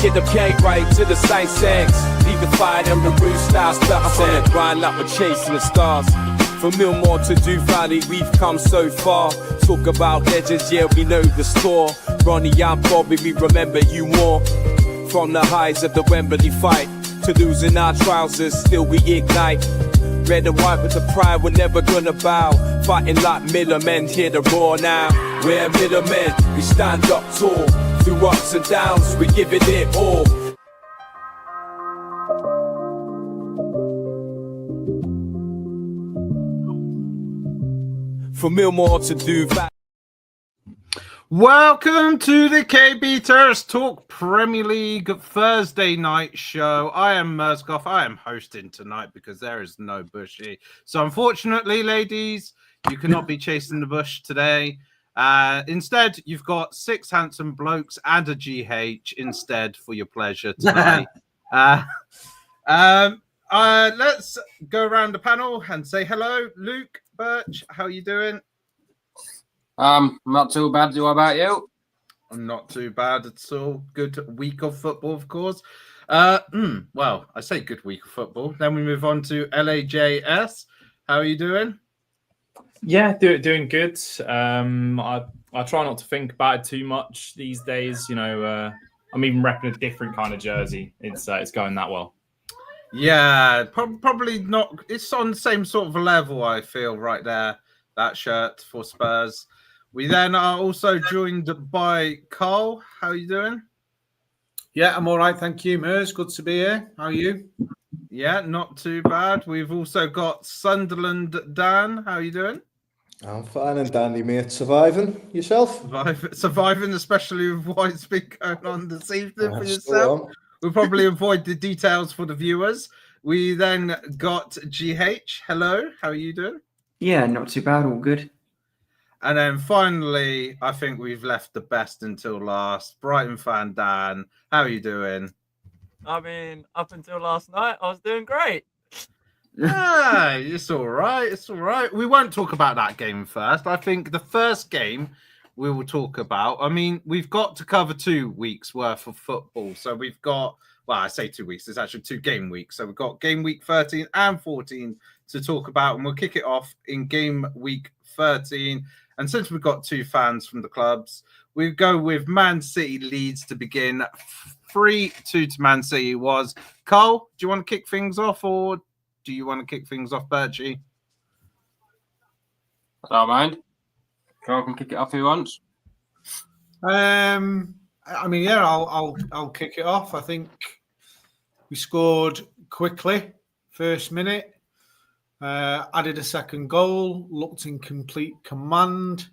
Get the cake right to the same sex. Leave the fire and the roof style stuff. I'm on the grind like we're chasing the stars. For more to do, finally we've come so far. Talk about legends, yeah, we know the score. Ronnie and Bobby, we remember you more. From the highs of the Wembley fight to losing our trousers, still we ignite. Red and white with the pride, we're never gonna bow. Fighting like middlemen, hear the roar now. We're middlemen, we stand up tall. Through ups and downs, we give it all. For more to do. Welcome to the KB Terrace Talk Premier League Thursday night show. I am Merzgoff. I am hosting tonight because there is no Bushy. So unfortunately, ladies, you cannot be chasing the bush today. Instead, you've got 6 handsome blokes and a GH instead for your pleasure tonight. Let's go around the panel and say hello. Luke, Birch, how are you doing? Not too bad. What about you? I'm not too bad at all. Good week of football, of course. Well, I say good week of football. Then we move on to LAJS. How are you doing? Yeah, doing good. I try not to think about it too much these days. You know, I'm even repping a different kind of jersey. It's going that well. Yeah, probably not. It's on the same sort of level, I feel, right there. That shirt for Spurs. We then are also joined by Carl. How are you doing? Yeah, I'm all right. Thank you, Mers. Good to be here. How are you? Yeah, not too bad. We've also got Sunderland Dan. How are you doing? I'm fine and dandy, mate. Surviving. Yourself? Surviving, especially with what's been going on this evening for yourself. We'll probably avoid the details for the viewers. We then got GH. Hello, how are you doing? Yeah, not too bad. All good. And then finally, I think we've left the best until last. Brighton fan Dan, how are you doing? I mean, up until last night, I was doing great. Yeah, it's all right. It's all right. We won't talk about that game first. I think the first game we will talk about. I mean, we've got to cover 2 weeks worth of football. So we've got, well, I say 2 weeks. There's actually 2 game weeks. So we've got game week 13 and 14 to talk about. And we'll kick it off in game week 13. And since we've got 2 fans from the clubs, we go with Man City Leeds to begin. 3-2 to Man City was. Carl, do you want to kick things off or do you want to kick things off, Birchie? I don't mind. Carl can kick it off if he wants. I mean, yeah, I'll kick it off. I think we scored quickly, first minute. Added a second goal, looked in complete command.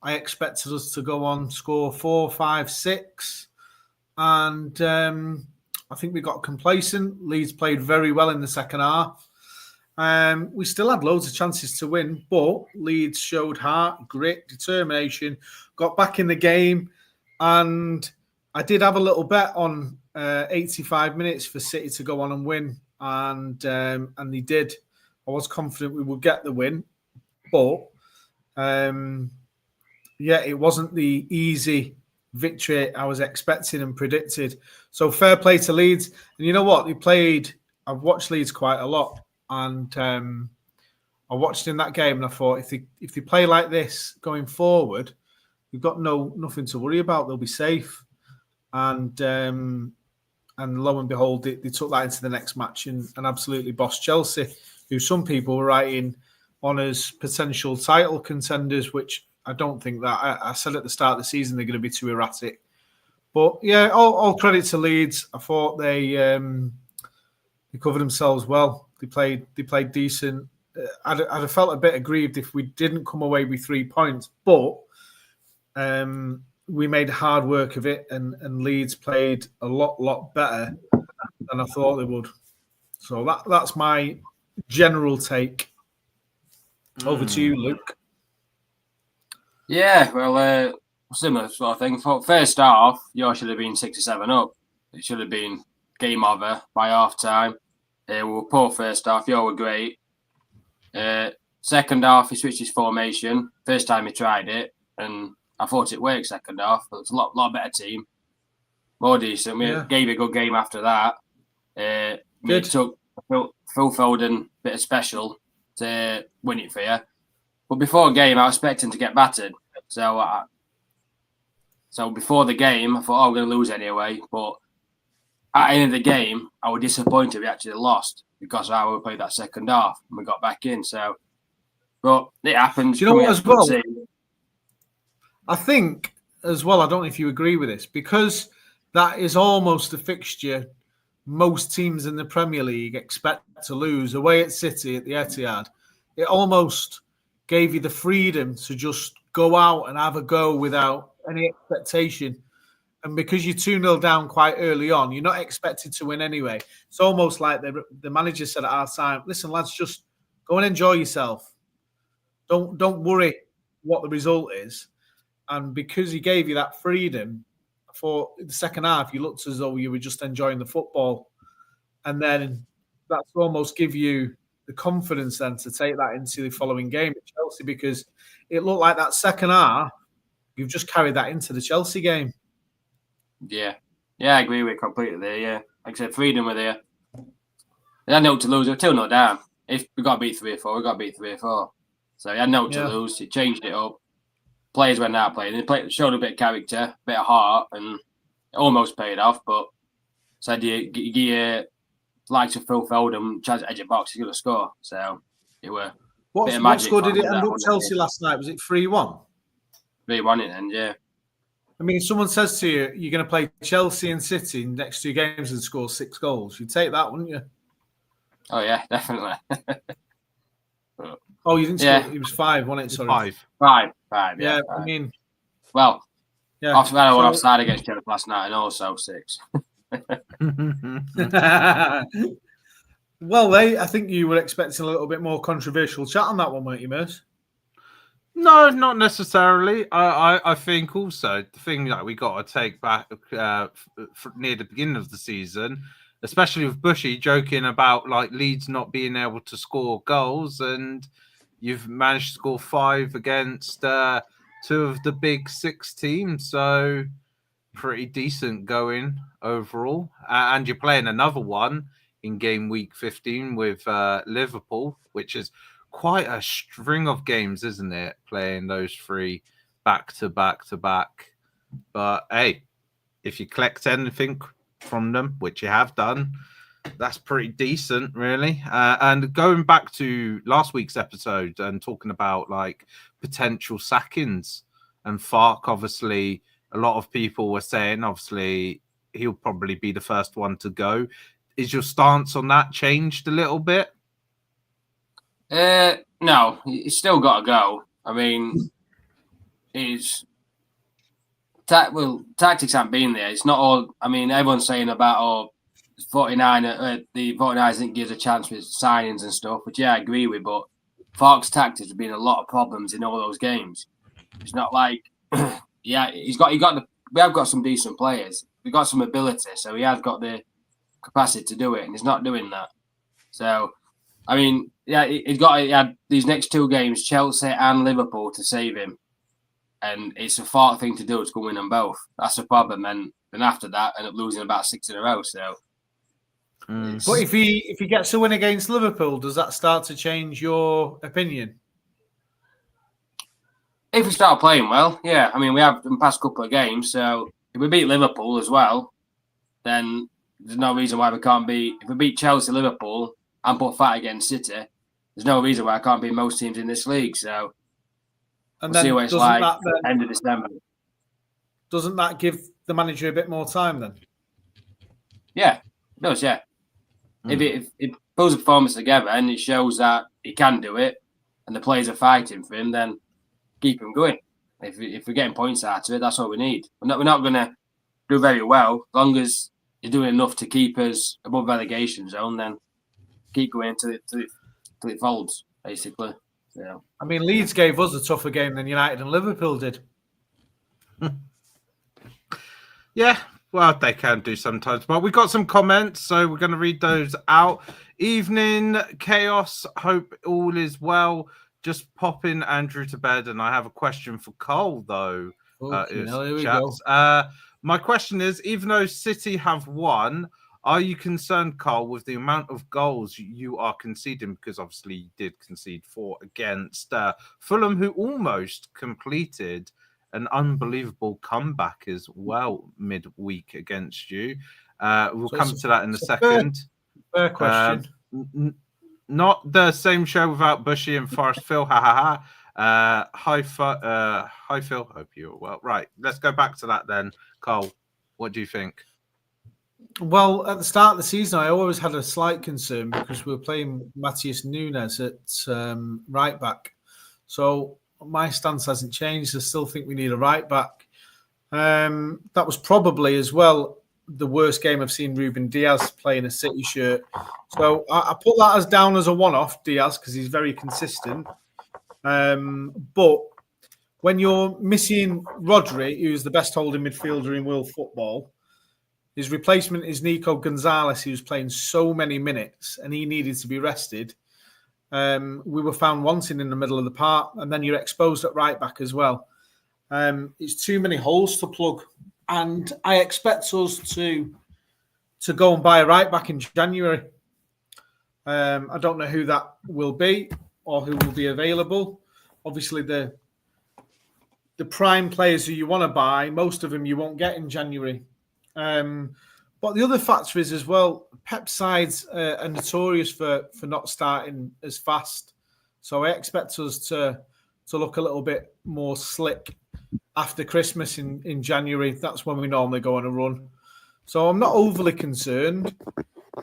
I expected us to go on, score 4, 5, 6. And I think we got complacent. Leeds played very well in the second half. We still had loads of chances to win, but Leeds showed heart, grit, determination, got back in the game. And I did have a little bet on 85 minutes for City to go on and win. And they did. I was confident we would get the win, but it wasn't the easy victory I was expecting and predicted. So fair play to Leeds. And you know what? I've watched Leeds quite a lot, and I watched in that game and I thought if they play like this going forward, we've got nothing to worry about. They'll be safe. And lo and behold, they took that into the next match and absolutely bossed Chelsea, who some people were writing on as potential title contenders, which I don't think that. I said at the start of the season they're going to be too erratic. But yeah, all credit to Leeds. I thought they covered themselves well. They played decent. I'd have felt a bit aggrieved if we didn't come away with 3 points, but we made hard work of it, and Leeds played a lot better than I thought they would. So that's my general take. Over to you, Luke. Yeah, well, similar sort of thing. First half, you should have been 6 or 7 up. It should have been game over by half time. We were poor first half. You were great. Second half, he switched his formation. First time he tried it, and I thought it worked second half. But it was a lot better team. More decent. We Yeah. gave a good game after that. Good. It took Phil Foden a bit of special to win it for you. But before the game, I was expecting to get battered. So before the game, I thought, we're going to lose anyway. But at the end of the game, I was disappointed we actually lost because of how we played that second half and we got back in. So, but it happens. Do you know what as well? Team. I think as well, I don't know if you agree with this, because that is almost a fixture most teams in the Premier League expect to lose away at City at the Etihad. It almost gave you the freedom to just go out and have a go without any expectation. And because you're 2-0 down quite early on, you're not expected to win anyway. It's almost like the manager said at our time, listen, lads, just go and enjoy yourself. Don't worry what the result is. And because he gave you that freedom, for the second half, you looked as though you were just enjoying the football. And then that's almost give you the confidence then to take that into the following game at Chelsea, because it looked like that second half, you've just carried that into the Chelsea game. Yeah, I agree with you completely there. Yeah, like I said, freedom were there. They had no to lose. They were 2-0 down. If we got to beat 3 or 4, we got to beat 3 or 4. So he had no to lose. He changed it up. Players went out playing. They showed a bit of character, a bit of heart, and it almost paid off. But said you likes of Phil Foden, chance at edge of box, he's going to score. So it were. What score did it end up Chelsea last night? Was it 3-1? 3-1 in the end, yeah. I mean, if someone says to you, you're going to play Chelsea and City in the next 2 games and score 6 goals, you'd take that, wouldn't you? Oh, yeah, definitely. Oh, you didn't score. It was 5, wasn't it? Sorry. 5. 5, yeah. 5. I mean... Well, yeah. I went offside against Chelsea last night and also 6. Well, I think you were expecting a little bit more controversial chat on that one, weren't you, Merce? No, not necessarily. I think also the thing that we got to take back near the beginning of the season, especially with Bushy joking about like Leeds not being able to score goals, and you've managed to score 5 against 2 of the big 6 teams, so pretty decent going overall. And you're playing another one in game week 15 with Liverpool, which is quite a string of games, isn't it? Playing those 3 back to back to back. But hey, if you collect anything from them, which you have done, that's pretty decent, really. And going back to last week's episode and talking about like potential sackings, and Fark, obviously, a lot of people were saying, obviously, he'll probably be the first one to go. Is your stance on that changed a little bit? No, he's still got to go. I mean, tactics haven't been there. It's not all. I mean, everyone's saying about 49. The 49ers didn't give us a chance with signings and stuff, which I agree with. But Fark's tactics have been a lot of problems in all those games. It's not like, we have got some decent players. We've got some ability, so he has got the capacity to do it, and he's not doing that. So, I mean, he had these next 2 games, Chelsea and Liverpool, to save him. And it's a far thing to do to go win them both. That's the problem. And then after that, end up losing about 6 in a row. So, but if he gets a win against Liverpool, does that start to change your opinion? If we start playing well, yeah. I mean, we have the past couple of games. So if we beat Liverpool as well, then there's no reason why we can't beat. If we beat Chelsea, Liverpool, and put fight against City, there's no reason why I can't beat most teams in this league. So we'll see what it's like end of December. Doesn't that give the manager a bit more time then? Yeah, it does, yeah. If it pulls the performance together and it shows that he can do it and the players are fighting for him, then keep him going. If we're getting points out of it, that's all we need. We're not going to do very well. As long as you're doing enough to keep us above relegation zone, then keep going until it folds, basically. Yeah. I mean, Leeds gave us a tougher game than United and Liverpool did. Yeah, well, they can do sometimes. But we got some comments, so we're going to read those out. Evening chaos. Hope all is well. Just popping Andrew to bed, and I have a question for Cole, though. Here we go. My question is, even though City have won, are you concerned, Carl, with the amount of goals you are conceding? Because obviously you did concede 4 against Fulham, who almost completed an unbelievable comeback as well midweek against you. We'll come to that in a second. Fair question. Not the same show without Bushy and Forest Phil. Ha ha ha. Hi Phil. Hope you're well. Right, let's go back to that then. Carl, what do you think? Well, at the start of the season, I always had a slight concern because we were playing Matheus Nunes at right back. So my stance hasn't changed. I still think we need a right back. That was probably as well the worst game I've seen Ruben Diaz play in a City shirt. So I put that as down as a one-off, Diaz, because he's very consistent. But when you're missing Rodri, who's the best holding midfielder in world football, his replacement is Nico Gonzalez, who's playing so many minutes, and he needed to be rested. We were found wanting in the middle of the park, and then you're exposed at right back as well. It's too many holes to plug, and I expect us to go and buy a right back in January. I don't know who that will be or who will be available. Obviously, the prime players who you want to buy, most of them you won't get in January. But the other factor is as well, Pep sides are notorious for not starting as fast. So I expect us to look a little bit more slick after Christmas in January. That's when we normally go on a run. So I'm not overly concerned.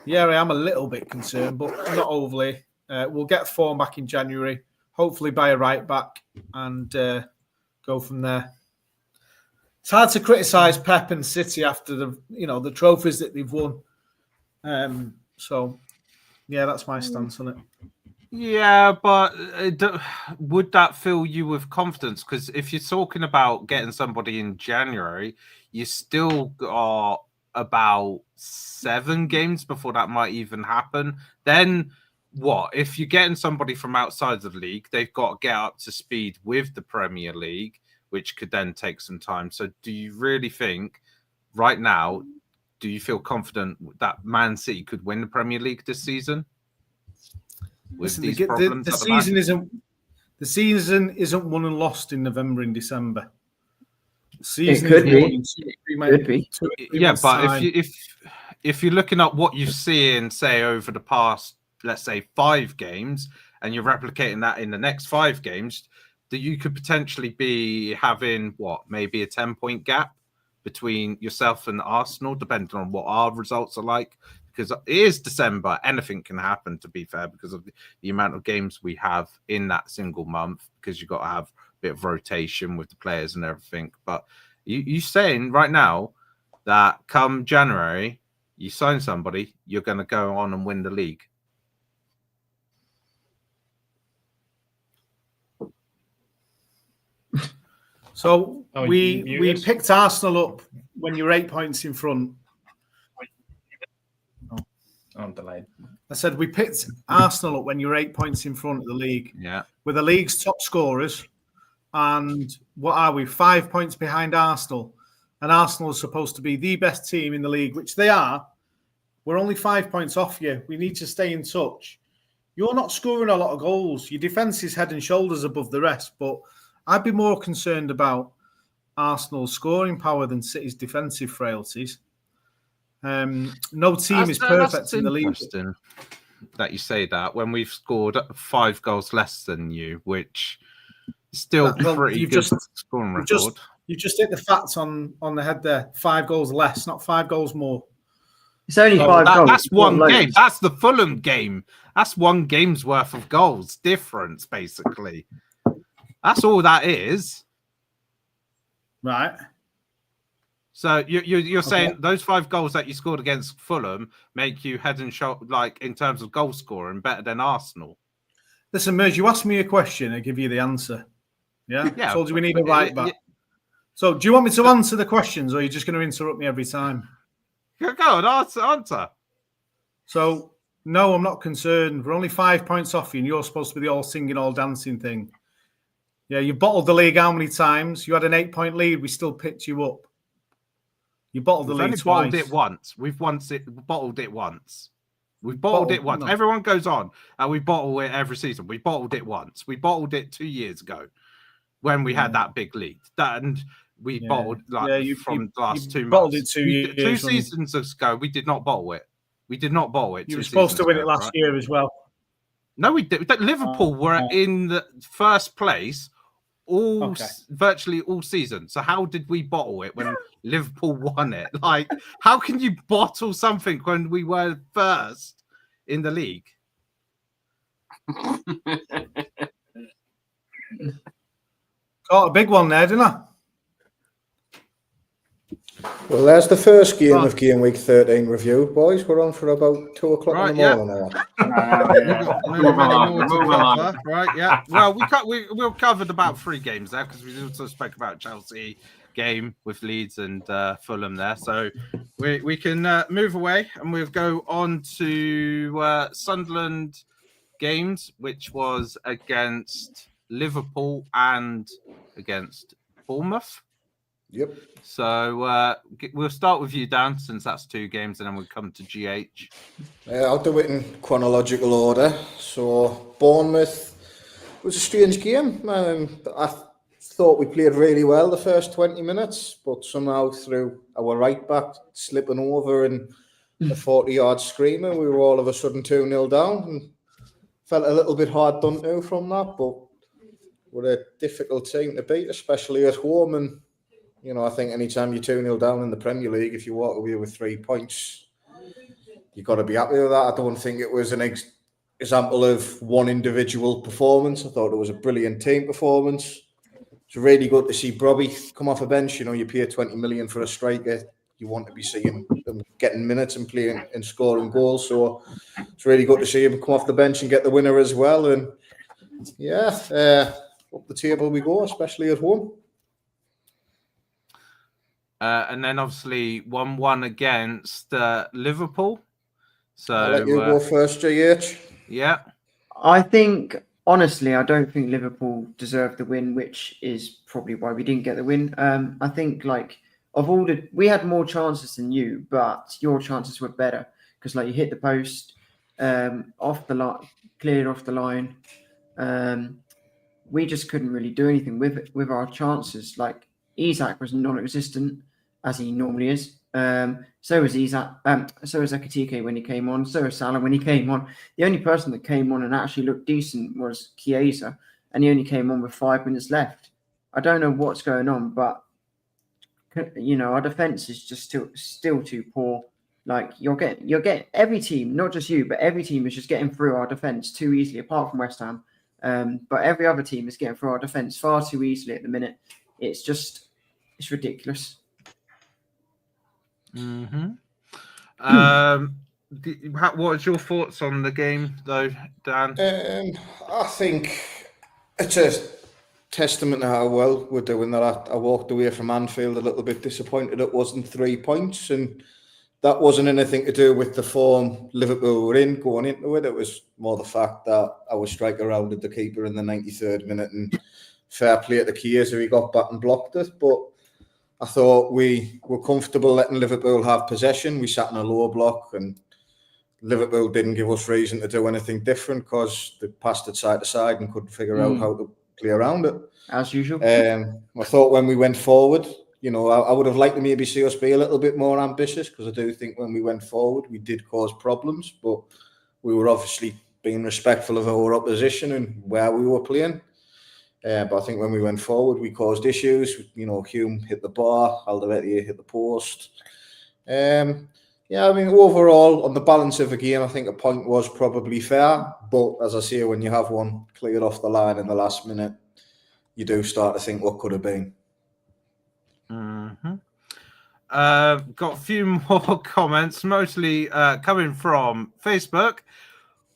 Yeah, I am a little bit concerned, but not overly. We'll get form back in January, hopefully buy a right back and go from there. It's hard to criticise Pep and City after the trophies that they've won. So, yeah, that's my stance on it. Yeah, but would that fill you with confidence? Because if you're talking about getting somebody in January, you still got about 7 games before that might even happen. Then what? If you're getting somebody from outside of the league, they've got to get up to speed with the Premier League, which could then take some time. So do you really think right now, do you feel confident that Man City could win the Premier League this season? Listen, the season isn't won and lost in November and December. It could be. Yeah, but if you're looking at what you've seen, say, over the past, let's say, 5 games, and you're replicating that in the next 5 games, that you could potentially be having maybe a 10-point gap between yourself and Arsenal, depending on what our results are like. Because it is December, anything can happen, to be fair, because of the amount of games we have in that single month, because you've got to have a bit of rotation with the players and everything. But you saying right now that come January, you sign somebody, you're going to go on and win the league. So we picked Arsenal up when you were 8 points in front. I'm delayed. I said we picked Arsenal up when you were 8 points in front of the league. Yeah. We're the league's top scorers. And what are we? 5 points behind Arsenal. And Arsenal is supposed to be the best team in the league, which they are. We're only 5 points off you. We need to stay in touch. You're not scoring a lot of goals. Your defence is head and shoulders above the rest. But I'd be more concerned about Arsenal's scoring power than City's defensive frailties. No team is perfect in the league. Interesting that you say that when we've scored 5 goals less than you, which is still pretty good scoring record. You've just hit the facts on the head there. 5 goals less, not 5 goals more. It's only 5 goals. That's one game. That's the Fulham game. That's one game's worth of goals difference, basically. That's all that is. Right. So you're saying those 5 goals that you scored against Fulham make you head and shoulder, like in terms of goal scoring, better than Arsenal? Listen, Merge, you asked me a question, I give you the answer. Yeah. I told you we need a right back. So do you want me to answer the questions, or are you just going to interrupt me every time? Go on, answer. So no, I'm not concerned. We're only 5 points off you, and you're supposed to be the all singing, all dancing thing. Yeah, you bottled the league how many times? You had an 8-point lead. We still picked you up. You bottled the We've lead only bottled twice. it once. We've bottled it once. We've bottled it once. No. Everyone goes on and we bottle it every season. We bottled it once. We bottled it 2 years ago when we had that big lead. And we bottled from the last 2 bottled months. it 2 years. 2 seasons ago, we did not bottle it. We did not bottle it. You were supposed to win it last year as well. No, we did. Liverpool were in the first place virtually all season. So how did we bottle it when Liverpool won it? Like, how can you bottle something when we were first in the league? Got a big one there, didn't I? Well, there's the first game of Game Week 13 review, boys. We're on for about 2 o'clock in the morning now. Right, yeah. Well, we covered about 3 games there because we also spoke about Chelsea game with Leeds and Fulham there. So we can move away and we'll go on to Sunderland games, which was against Liverpool and against Bournemouth. Yep. So we'll start with you, Dan, since that's 2 games, and then we'll come to GH. I'll do it in chronological order. So Bournemouth was a strange game. I thought we played really well the first 20 minutes, but somehow through our right back slipping over and the 40-yard screamer, we were all of a sudden 2-0 down and felt a little bit hard done to from that, but we're a difficult team to beat, especially at home. And you know, I think anytime you're 2-0 down in the Premier League, if you walk away with 3 points, you've got to be happy with that. I don't think it was an example of one individual performance. I thought it was a brilliant team performance. It's really good to see Brobby come off a bench. You know, you pay 20 million for a striker. You want to be seeing them getting minutes and playing and scoring goals. So it's really good to see him come off the bench and get the winner as well. And up the table we go, especially at home. And then obviously 1-1 against Liverpool. So I'll let you go first, JH. Yeah. I think, honestly, I don't think Liverpool deserved the win, which is probably why we didn't get the win. I think, we had more chances than you, but your chances were better because, you hit the post off the line, cleared off the line. We just couldn't really do anything with our chances. Isak was non-existent, as he normally is. So was Isak. So was Ekitike when he came on. So was Salah when he came on. The only person that came on and actually looked decent was Chiesa, and he only came on with 5 minutes left. I don't know what's going on, but our defense is just still too poor. You're getting every team, not just you, but every team is just getting through our defense too easily, apart from West Ham. But every other team is getting through our defense far too easily at the minute. It's ridiculous. Mm-hmm. What was your thoughts on the game, though, Dan? I think it's a testament to how well we're doing that. I walked away from Anfield a little bit disappointed it wasn't 3 points, and that wasn't anything to do with the form Liverpool were in going into it. It was more the fact that our striker rounded the keeper in the 93rd minute, and fair play to Chiesa, he got back and blocked it. But I thought we were comfortable letting Liverpool have possession. We sat in a low block and Liverpool didn't give us reason to do anything different because they passed it side to side and couldn't figure out how to play around it. As usual. I thought when we went forward, I would have liked to maybe see us be a little bit more ambitious because I do think when we went forward, we did cause problems, but we were obviously being respectful of our opposition and where we were playing. But I think when we went forward, we caused issues. Hume hit the bar, Alderweireld hit the post. Overall, on the balance of the game, I think a point was probably fair. But as I say, when you have one cleared off the line in the last minute, you do start to think what could have been. Mm-hmm. Got a few more comments, mostly coming from Facebook.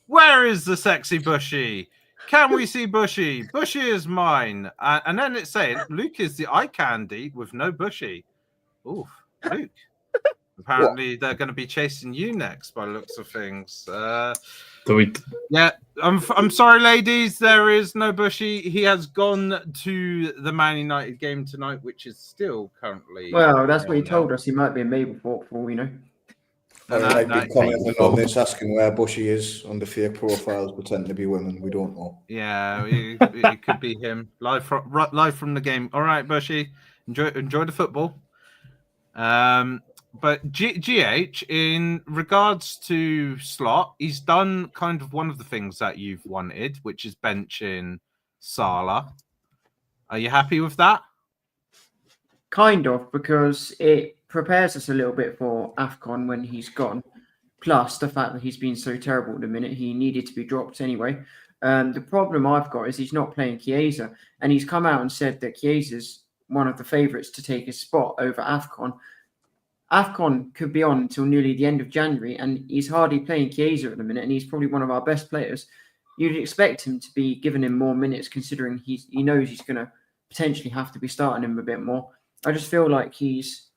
Where is the sexy Bushy? Can we see Bushy? Bushy is mine. And then it's saying Luke is the eye candy with no Bushy. Oof, Luke. Apparently, they're going to be chasing you next, by the looks of things. Do we? Yeah, I'm sorry, ladies. There is no Bushy. He has gone to the Man United game tonight, which is still currently. Well, that's what he 1-0. told us. He might be in Mablethorpe for all we know. I No, might no, be commenting on this, asking where Bushy is under fake profiles, pretending to be women. We don't know. Yeah, it could be him live from the game. All right, Bushy, enjoy the football. But GH, in regards to Slot, he's done kind of one of the things that you've wanted, which is benching Salah. Are you happy with that? Kind of, because it prepares us a little bit for AFCON when he's gone. Plus, the fact that he's been so terrible at the minute, he needed to be dropped anyway. The problem I've got is he's not playing Chiesa, and he's come out and said that Chiesa's one of the favourites to take his spot over AFCON. AFCON could be on until nearly the end of January, and he's hardly playing Chiesa at the minute, and he's probably one of our best players. You'd expect him to be giving him more minutes, considering he knows he's going to potentially have to be starting him a bit more. I just feel like he's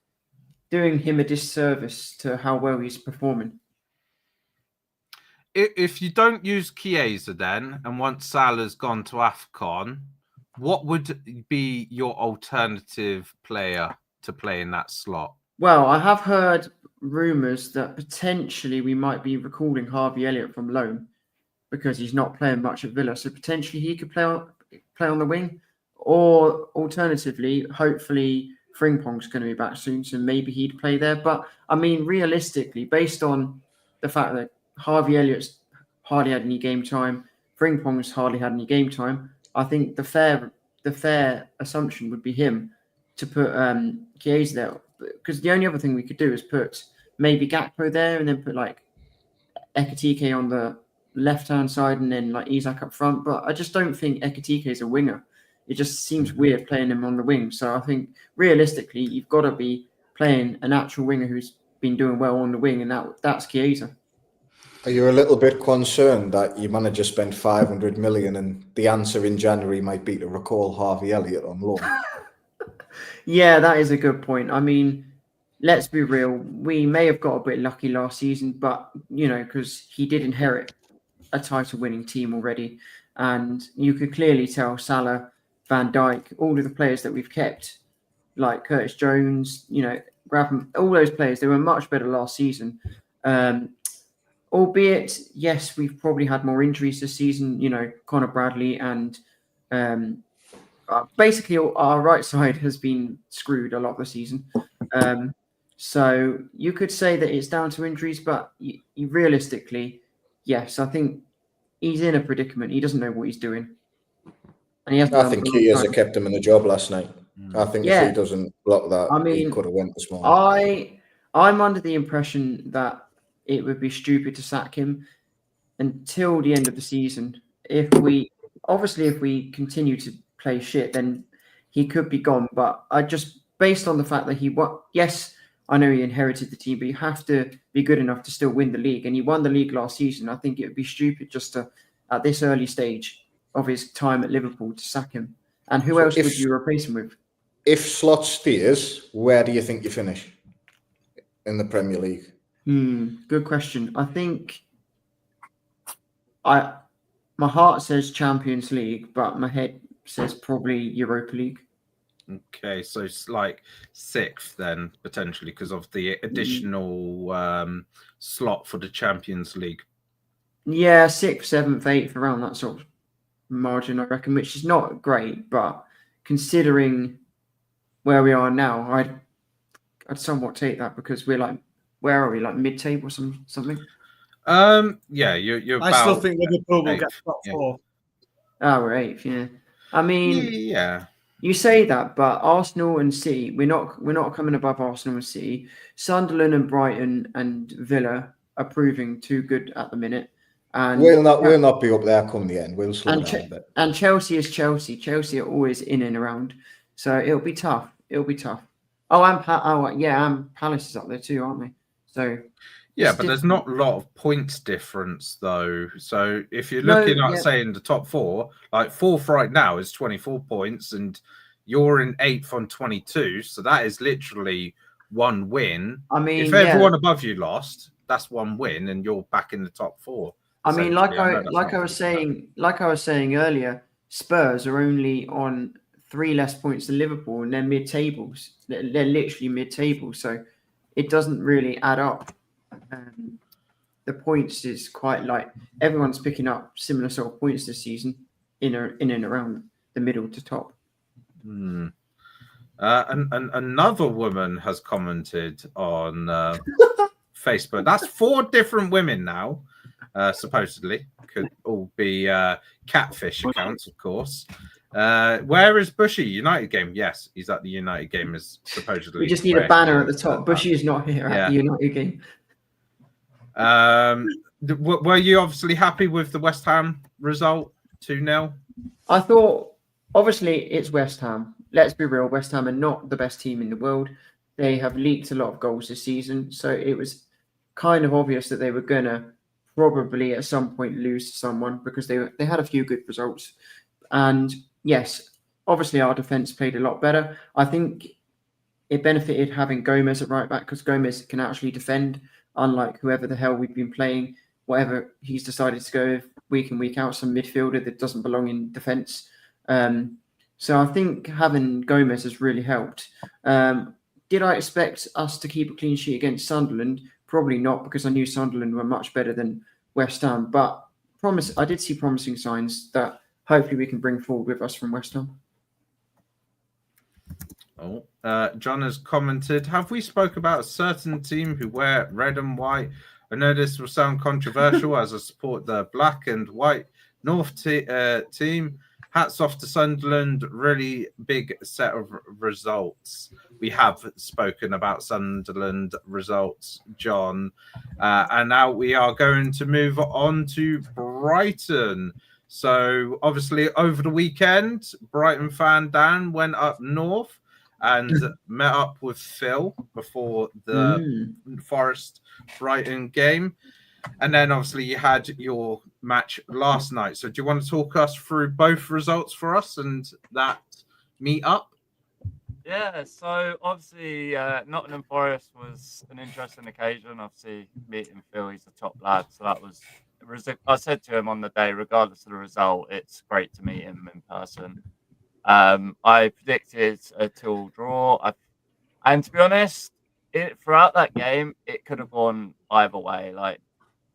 doing him a disservice to how well he's performing. If you don't use Chiesa then, and once Salah's gone to AFCON, what would be your alternative player to play in that slot? Well, I have heard rumours that potentially we might be recalling Harvey Elliott from loan because he's not playing much at Villa. So potentially he could play on the wing. Or alternatively, hopefully Frimpong's going to be back soon, so maybe he'd play there. But I mean, realistically, based on the fact that Harvey Elliott's hardly had any game time, Frimpong's hardly had any game time, I think the fair assumption would be him to put Chiesa there. Because the only other thing we could do is put maybe Gakpo there and then put like Ekitike on the left-hand side and then like Isak up front. But I just don't think Ekitike is a winger. It just seems weird playing him on the wing. So I think realistically, you've got to be playing an actual winger who's been doing well on the wing, and that's Chiesa. Are you a little bit concerned that your manager spent 500 million and the answer in January might be to recall Harvey Elliott on loan? Yeah, that is a good point. I mean, let's be real. We may have got a bit lucky last season, but, because he did inherit a title-winning team already. And you could clearly tell Salah, Van Dijk, all of the players that we've kept, like Curtis Jones, Graham, all those players, they were much better last season. Albeit, yes, we've probably had more injuries this season, Conor Bradley and basically our right side has been screwed a lot of the season. So you could say that it's down to injuries, but realistically, yes, I think he's in a predicament. He doesn't know what he's doing. And he hasn't. I think Chiesa kept him in the job last night. I think if he doesn't block that, he could have went this morning. I'm under the impression that it would be stupid to sack him until the end of the season. If we continue to play shit, then he could be gone. But I just, based on the fact that yes, I know he inherited the team, but you have to be good enough to still win the league. And he won the league last season. I think it would be stupid just to, at this early stage of his time at Liverpool, to sack him. And who else would you replace him with? If Slot stays, where do you think you finish in the Premier League? Good question. I think my heart says Champions League, but my head says probably Europa League. Okay, so it's like sixth then, potentially, because of the additional slot for the Champions League. Yeah, 6th, 7th, 8th, around that sort of margin, I reckon, which is not great, but considering where we are now, I'd somewhat take that, because we're like, where are we? Like mid-table or something? Yeah, you're I still think Liverpool will get top 4. Oh, we're 8th, yeah. I mean, yeah. You say that, but Arsenal and City, we're not coming above Arsenal and City. Sunderland and Brighton and Villa are proving too good at the minute. And we'll not be up there come the end. We'll slow down a bit. And Chelsea is Chelsea. Chelsea are always in and around, so it'll be tough. Oh, and Palace is up there too, aren't they? So yeah, but there's not a lot of points difference though. So if you're looking at saying the top 4, like 4th right now is 24 points, and you're in 8th on 22. So that is literally one win. I mean, if yeah. everyone above you lost, that's one win, and you're back in the top four. I mean, essentially. like I was saying earlier, Spurs are only on 3 less points than Liverpool, and they're mid-tables. They're literally mid-table, so it doesn't really add up. The points is quite like everyone's picking up similar sort of points this season in and around the middle to top. And another woman has commented on Facebook. That's 4 different women now, supposedly. Could all be catfish accounts, of course. Where is Bushy? United game? Yes, he's at the United game. Is supposedly. We just need a banner at the top. Bushy is not here at the United game. Were you obviously happy with the West Ham result 2-0? I thought, obviously, it's West Ham. Let's be real, West Ham are not the best team in the world. They have leaked a lot of goals this season, so it was kind of obvious that they were going to probably at some point lose to someone because they had a few good results. And yes, obviously our defence played a lot better. I think it benefited having Gomez at right back because Gomez can actually defend, unlike whoever the hell we've been playing, whatever he's decided to go with week in, week out, some midfielder that doesn't belong in defence. So I think having Gomez has really helped. Did I expect us to keep a clean sheet against Sunderland? Probably not, because I knew Sunderland were much better than West Ham. But I did see promising signs that hopefully we can bring forward with us from West Ham. John has commented, have we spoke about a certain team who wear red and white? I know this will sound controversial as I support the black and white North team. Hats off to Sunderland. Really big set of results. We have spoken about Sunderland results, John. And now we are going to move on to Brighton. So obviously over the weekend, Brighton fan Dan went up north and met up with Phil before the Forest Brighton game. And then obviously you had your match last night. So do you want to talk us through both results for us and that meet up? Yeah, so obviously Nottingham Forest was an interesting occasion. Obviously meeting Phil, he's a top lad. So that was, I said to him on the day, regardless of the result, it's great to meet him in person. I predicted a 2-2 draw. And to be honest, throughout that game, it could have gone either way. Like,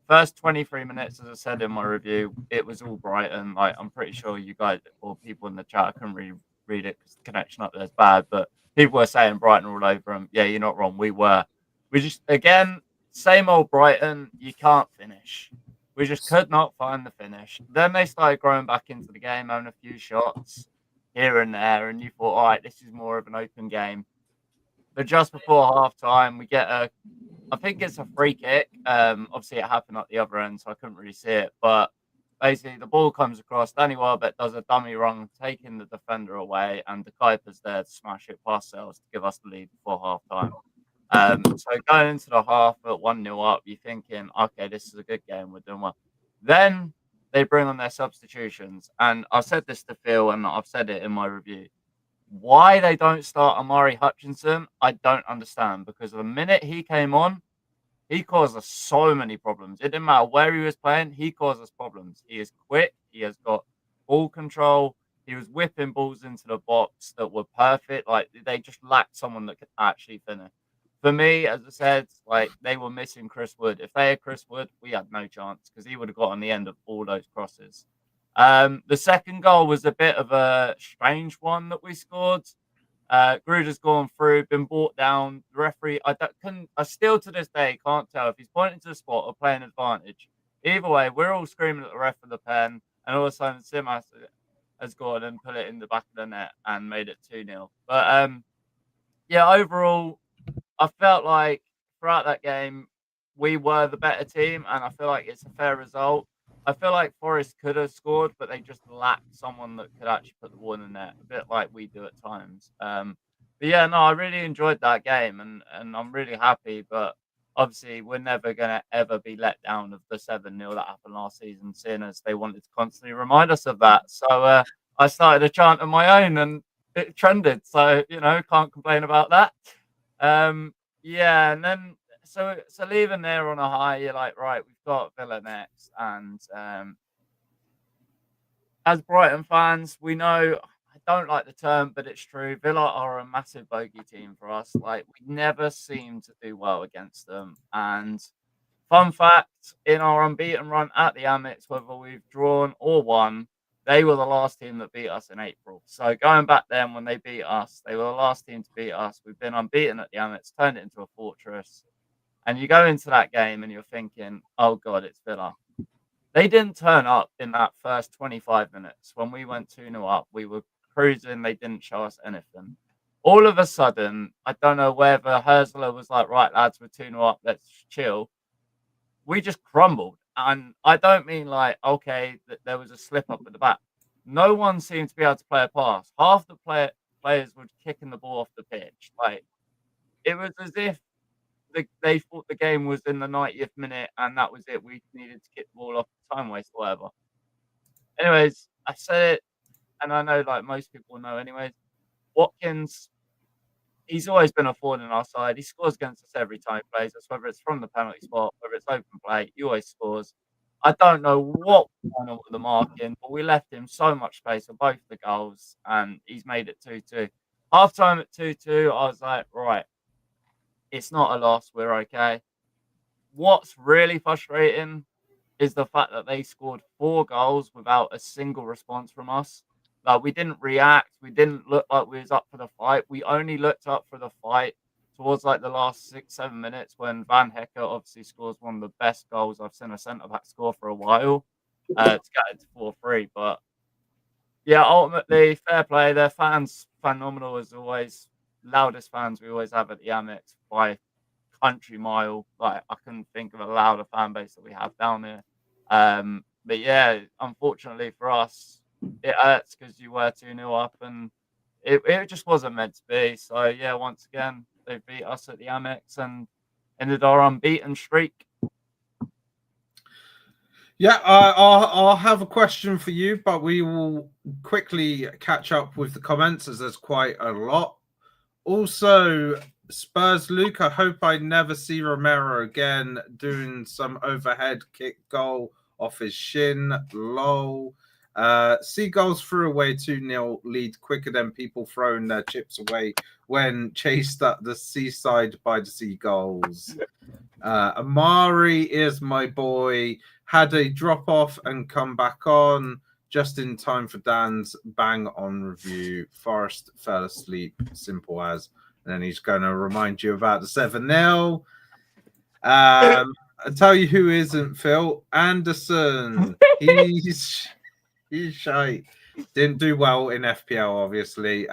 first 23 minutes, as I said in my review, it was all Brighton. Like, I'm pretty sure you guys or people in the chat, I couldn't really read it because the connection up there is bad, but people were saying Brighton all over them. Yeah, you're not wrong. We were. We just, again, same old Brighton. You can't finish. We just could not find the finish. Then they started growing back into the game, having a few shots here and there, and you thought, all right, this is more of an open game. But just before half time, we get I think it's a free kick. Obviously, it happened at the other end, so I couldn't really see it. But basically, the ball comes across. Danny Welbeck does a dummy run, taking the defender away, and the Kuiper's there to smash it past Sales to give us the lead before half time. So going into the half at 1-0 up, you're thinking, okay, this is a good game. We're doing well. Then they bring on their substitutions. And I've said this to Phil, and I've said it in my review. Why they don't start Amari Hutchinson, I don't understand. Because the minute he came on, he caused us so many problems. It didn't matter where he was playing, he caused us problems. He is quick. He has got ball control. He was whipping balls into the box that were perfect. Like, they just lacked someone that could actually finish. For me, as I said, like, they were missing Chris Wood. If they had Chris Wood, we had no chance because he would have got on the end of all those crosses. The second goal was a bit of a strange one that we scored. Gruder's gone through, been brought down. The referee, I still to this day can't tell if he's pointing to the spot or playing advantage. Either way, we're all screaming at the ref for the pen, and all of a sudden Simas has gone and put it in the back of the net and made it 2-0. But yeah, overall, I felt like throughout that game we were the better team, and I feel like it's a fair result. I feel like Forest could have scored, but they just lacked someone that could actually put the ball in the net, a bit like we do at times. But yeah, no, I really enjoyed that game, and I'm really happy. But obviously, we're never going to ever be let down of the 7-0 that happened last season, seeing as they wanted to constantly remind us of that. So I started a chant of my own, and it trended. So, you know, can't complain about that. Yeah, and then so leaving there on a high, you're like, right, we've got Villa next, and as Brighton fans, we know. I don't like the term, but it's true. Villa are a massive bogey team for us. Like we never seem to do well against them. And fun fact: in our unbeaten run at the Amex, whether we've drawn or won, they were the last team that beat us in April. So going back then, when they beat us, they were the last team to beat us. We've been unbeaten at the Amex, turned it into a fortress. And you go into that game and you're thinking, "Oh God, it's Villa." They didn't turn up in that first 25 minutes. When we went 2-0 up, we were cruising. They didn't show us anything. All of a sudden, I don't know whether Herzler was like, right, lads, we're 2-0 up, let's chill. We just crumbled. And I don't mean like, okay, that there was a slip up at the back. No one seemed to be able to play a pass. Half the players were kicking the ball off the pitch. Like, it was as if they thought the game was in the 90th minute and that was it. We needed to kick the ball off the time waste or whatever. Anyways, I said it, and I know like most people know anyways, Watkins, he's always been a thorn in our side. He scores against us every time he plays us, whether it's from the penalty spot, whether it's open play, he always scores. I don't know what was going on with the marking, but we left him so much space for both the goals, and he's made it 2-2. Half time at 2-2, I was like, right, it's not a loss. We're okay. What's really frustrating is the fact that they scored 4 goals without a single response from us. Like, we didn't react. We didn't look like we was up for the fight. We only looked up for the fight towards like the last 6-7 minutes when Van Hecker obviously scores one of the best goals I've seen a centre-back score for a while to get it to 4-3. But yeah, ultimately, fair play. Their fans, phenomenal as always. Loudest fans we always have at the Amex by country mile. Like, I couldn't think of a louder fan base that we have down there. But yeah, unfortunately for us, it hurts because you were 2-0 up and it just wasn't meant to be. So yeah, once again, they beat us at the Amex and ended our unbeaten streak. Yeah, I'll have a question for you, but we will quickly catch up with the comments as there's quite a lot. Also, Spurs Luke, I hope I never see Romero again doing some overhead kick goal off his shin. Lol. Seagulls threw away 2-0 lead quicker than people throwing their chips away when chased at the seaside by the Seagulls. Amari is my boy. Had a drop off and come back on just in time for Dan's bang on review. Forrest fell asleep, simple as. And then he's going to remind you about the 7-0. I'll tell you who isn't, Phil. Anderson. He's shy. Didn't do well in FPL, obviously.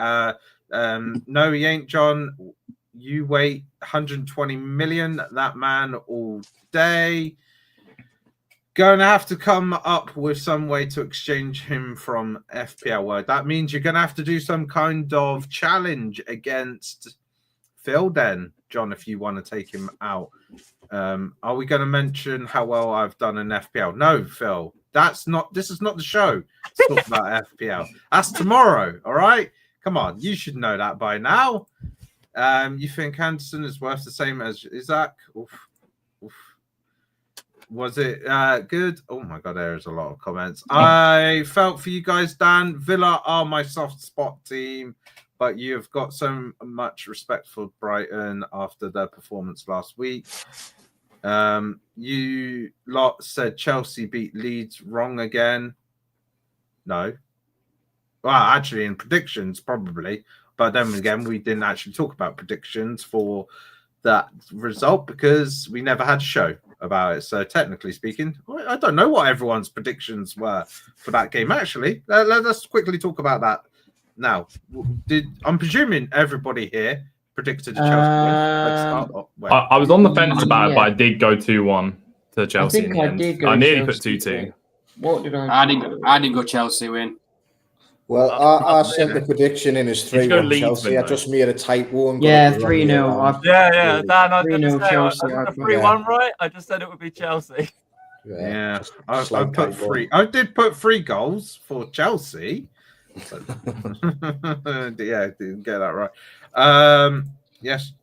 No, he ain't, John. You wait 120 million. That man all day. Going to have to come up with some way to exchange him from FPL World. That means you're going to have to do some kind of challenge against Phil then, John, if you want to take him out. Are we going to mention how well I've done in FPL? No, Phil. This is not the show to talk about FPL. That's tomorrow, all right? Come on, you should know that by now. You think Anderson is worth the same as Isaac? Oof. Was it good? Oh my God, there's a lot of comments. I felt for you guys, Dan. Villa are my soft spot team, but you've got so much respect for Brighton after their performance last week. You lot said Chelsea beat Leeds wrong again. No. Well, actually, in predictions, probably. But then again, we didn't actually talk about predictions for that result because we never had a show about it. So technically speaking, I don't know what everyone's predictions were for that game. Actually, let's quickly talk about that now. I'm presuming everybody here predicted a Chelsea win. I was on the fence about it, but I did go 2-1 to Chelsea. I nearly put 2-2. What did I didn't go Chelsea win. Well, I sent the prediction in as 3-1 Chelsea. I just made a typo. And yeah, 3-0. Yeah, Dan, I 3-0 Chelsea. I put 3-1 right. I just said it would be Chelsea. Yeah, I put 3. I did put 3 goals for Chelsea. Yeah, didn't get that right. Yes,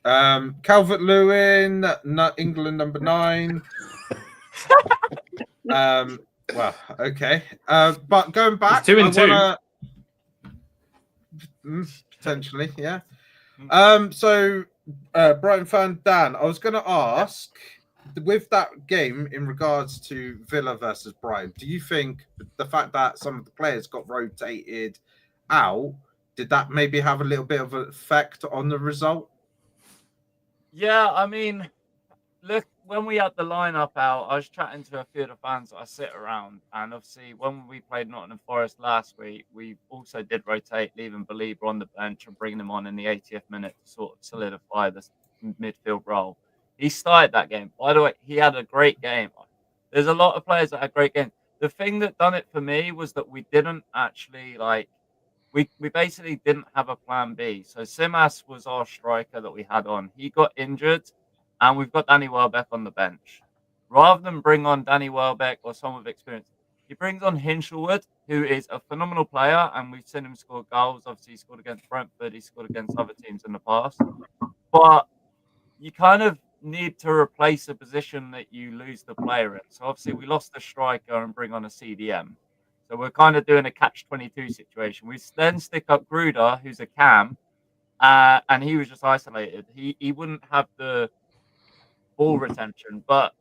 Calvert-Lewin, England number 9. Well, okay. But going back, It's 2 and 2. Potentially, yeah. So Brighton fan Dan, I was going to ask, with that game in regards to Villa versus Brighton, do you think the fact that some of the players got rotated out, did that maybe have a little bit of an effect on the result? Yeah, I mean, look, when we had the lineup out, I was chatting to a few of the fans that I sit around, and obviously when we played Nottingham Forest last week, we also did rotate, leaving Belieber on the bench and bringing him on in the 80th minute to sort of solidify the midfield role. He started that game. By the way, he had a great game. There's a lot of players that had great games. The thing that done it for me was that we didn't actually we basically didn't have a plan B. So Simas was our striker that we had on. He got injured, and we've got Danny Welbeck on the bench. Rather than bring on Danny Welbeck or someone with experience, he brings on Hinshelwood, who is a phenomenal player, and we've seen him score goals. Obviously, he scored against Brentford. He scored against other teams in the past. But you kind of need to replace a position that you lose the player in. So obviously, we lost the striker and bring on a CDM. So we're kind of doing a catch-22 situation. We then stick up Gruder, who's a cam, and he was just isolated. He wouldn't have the ball retention. But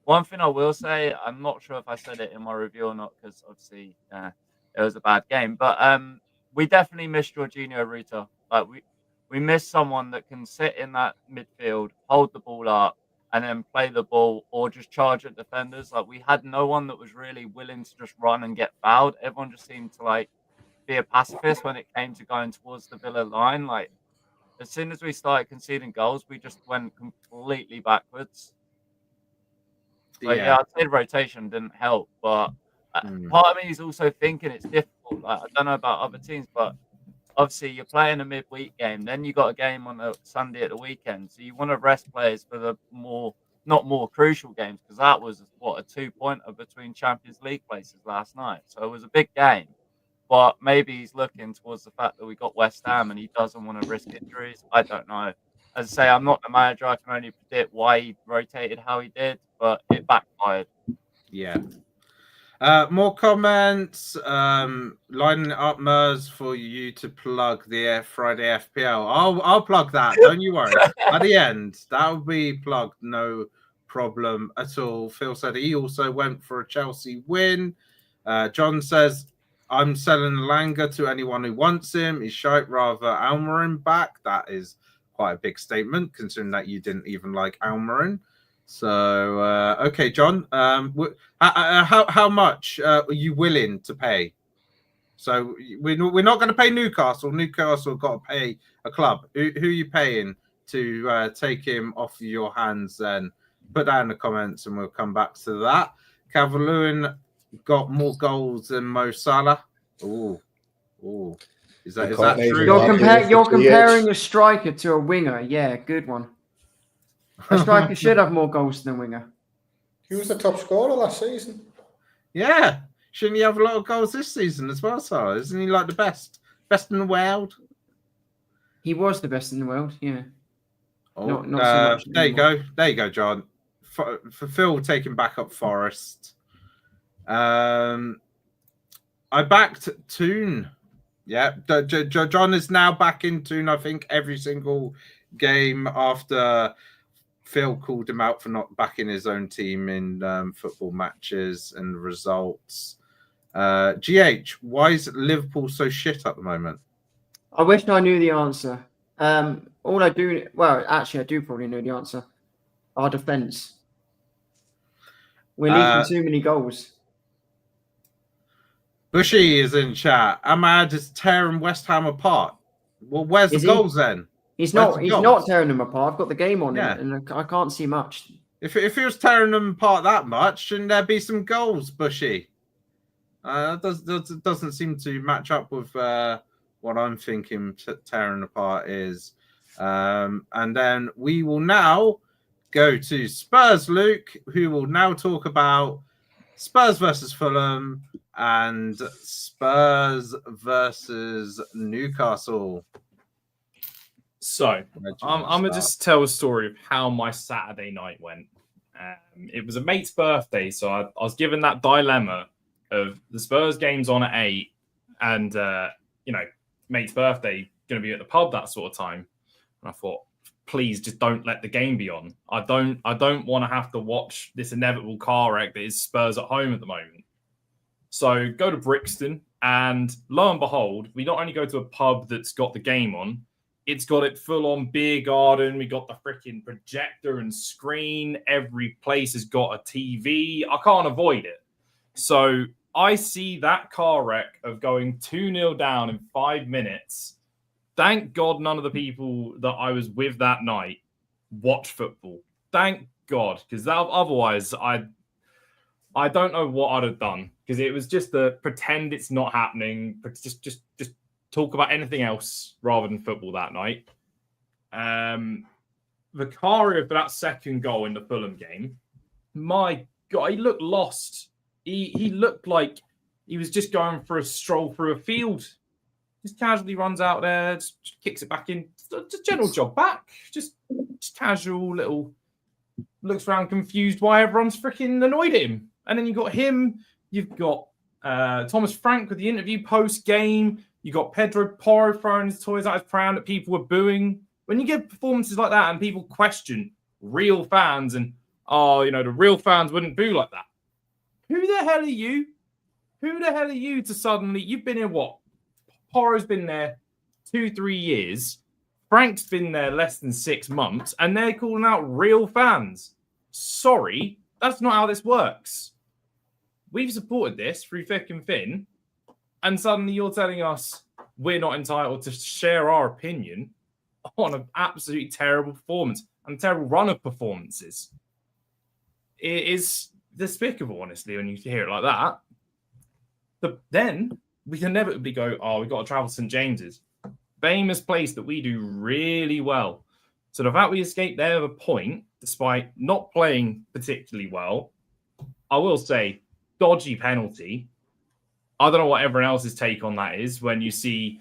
one thing I will say, I'm not sure if I said it in my review or not, because obviously it was a bad game. But we definitely missed Jorginho Ruta. Like we missed someone that can sit in that midfield, hold the ball up, and then play the ball or just charge at defenders. Like we had no one that was really willing to just run and get fouled. Everyone just seemed to be a pacifist when it came to going towards the Villa line. Like as soon as we started conceding goals, we just went completely backwards. So yeah, I'd say the rotation didn't help, but part of me is also thinking it's difficult. Like I don't know about other teams, but obviously you're playing a midweek game, then you got a game on a Sunday at the weekend, so you want to rest players for the not more crucial games, because that was a 2-pointer between Champions League places last night. So it was a big game, but maybe he's looking towards the fact that we got West Ham and he doesn't want to risk injuries. I don't know. As I say, I'm not the manager. I can only predict why he rotated how he did, but it backfired. Yeah. More comments. Lining it up, Mers, for you to plug the Friday FPL. I'll plug that. Don't you worry. At the end, that'll be plugged. No problem at all. Phil said he also went for a Chelsea win. John says, I'm selling Langer to anyone who wants him. He's shite, rather Almiron back. That is quite a big statement, considering that you didn't even like Almiron. So, okay, John, how much are you willing to pay? So we're not going to pay Newcastle. Newcastle got to pay a club. Who are you paying to take him off your hands then? Put that in the comments and we'll come back to that. Calvert-Lewin got more goals than Mo Salah. Ooh. Is that true? You're comparing a striker to a winger. Yeah, good one. A striker should have more goals than a winger. He was the top scorer last season. Yeah. Shouldn't he have a lot of goals this season as well, Salah? Isn't he like the best in the world? He was the best in the world, yeah. Oh, not so much there you go, John. For Phil taking back up Forest. I backed Toon. Yeah, John is now back in Toon, I think, every single game after Phil called him out for not backing his own team in football matches and results. GH, why is Liverpool so shit at the moment? I wish I knew the answer. I do probably know the answer. Our defence. We're leaking too many goals. Bushy is in chat. Ahmad is tearing West Ham apart. Well, where's the goals then? He's not tearing them apart. I've got the game on and I can't see much. If he was tearing them apart that much, shouldn't there be some goals, Bushy? Doesn't seem to match up with what I'm thinking tearing apart is. And then we will now go to Spurs, Luke, who will now talk about Spurs versus Fulham and Spurs versus Newcastle. So I'm gonna just tell a story of how my Saturday night went. It was a mate's birthday, so I was given that dilemma of the Spurs game's on at 8, and mate's birthday going to be at the pub that sort of time. And I thought, please just don't let the game be on. I don't want to have to watch this inevitable car wreck that is Spurs at home at the moment. So go to Brixton, and lo and behold, we not only go to a pub that's got the game on, it's got it full on beer garden. We got the freaking projector and screen. Every place has got a TV. I can't avoid it. So I see that car wreck of going 2-0 down in 5 minutes. Thank God none of the people that I was with that night watched football. Thank God, because otherwise I don't know what I'd have done, because it was just the pretend it's not happening, but just talk about anything else rather than football that night. Vicario for that second goal in the Fulham game, my God, he looked lost. He looked like he was just going for a stroll through a field. Just casually runs out there, just kicks it back in. Just general jog back. Just casual little looks around confused why everyone's freaking annoyed at him. And then you've got him. You've got Thomas Frank with the interview post-game. You got Pedro Porro throwing his toys out his pram that people were booing. When you get performances like that and people question real fans and, the real fans wouldn't boo like that. Who the hell are you? Who the hell are you to suddenly... You've been here, what? Porro's been there 2-3 years. Frank's been there less than 6 months, and they're calling out real fans. Sorry, that's not how this works. We've supported this through thick and thin, and suddenly you're telling us we're not entitled to share our opinion on an absolutely terrible performance and a terrible run of performances. It is despicable, honestly, when you hear it like that. But then we can inevitably go, we've got to travel to St. James's. Famous place that we do really well. So the fact we escaped there with a point, despite not playing particularly well, I will say, dodgy penalty. I don't know what everyone else's take on that is when you see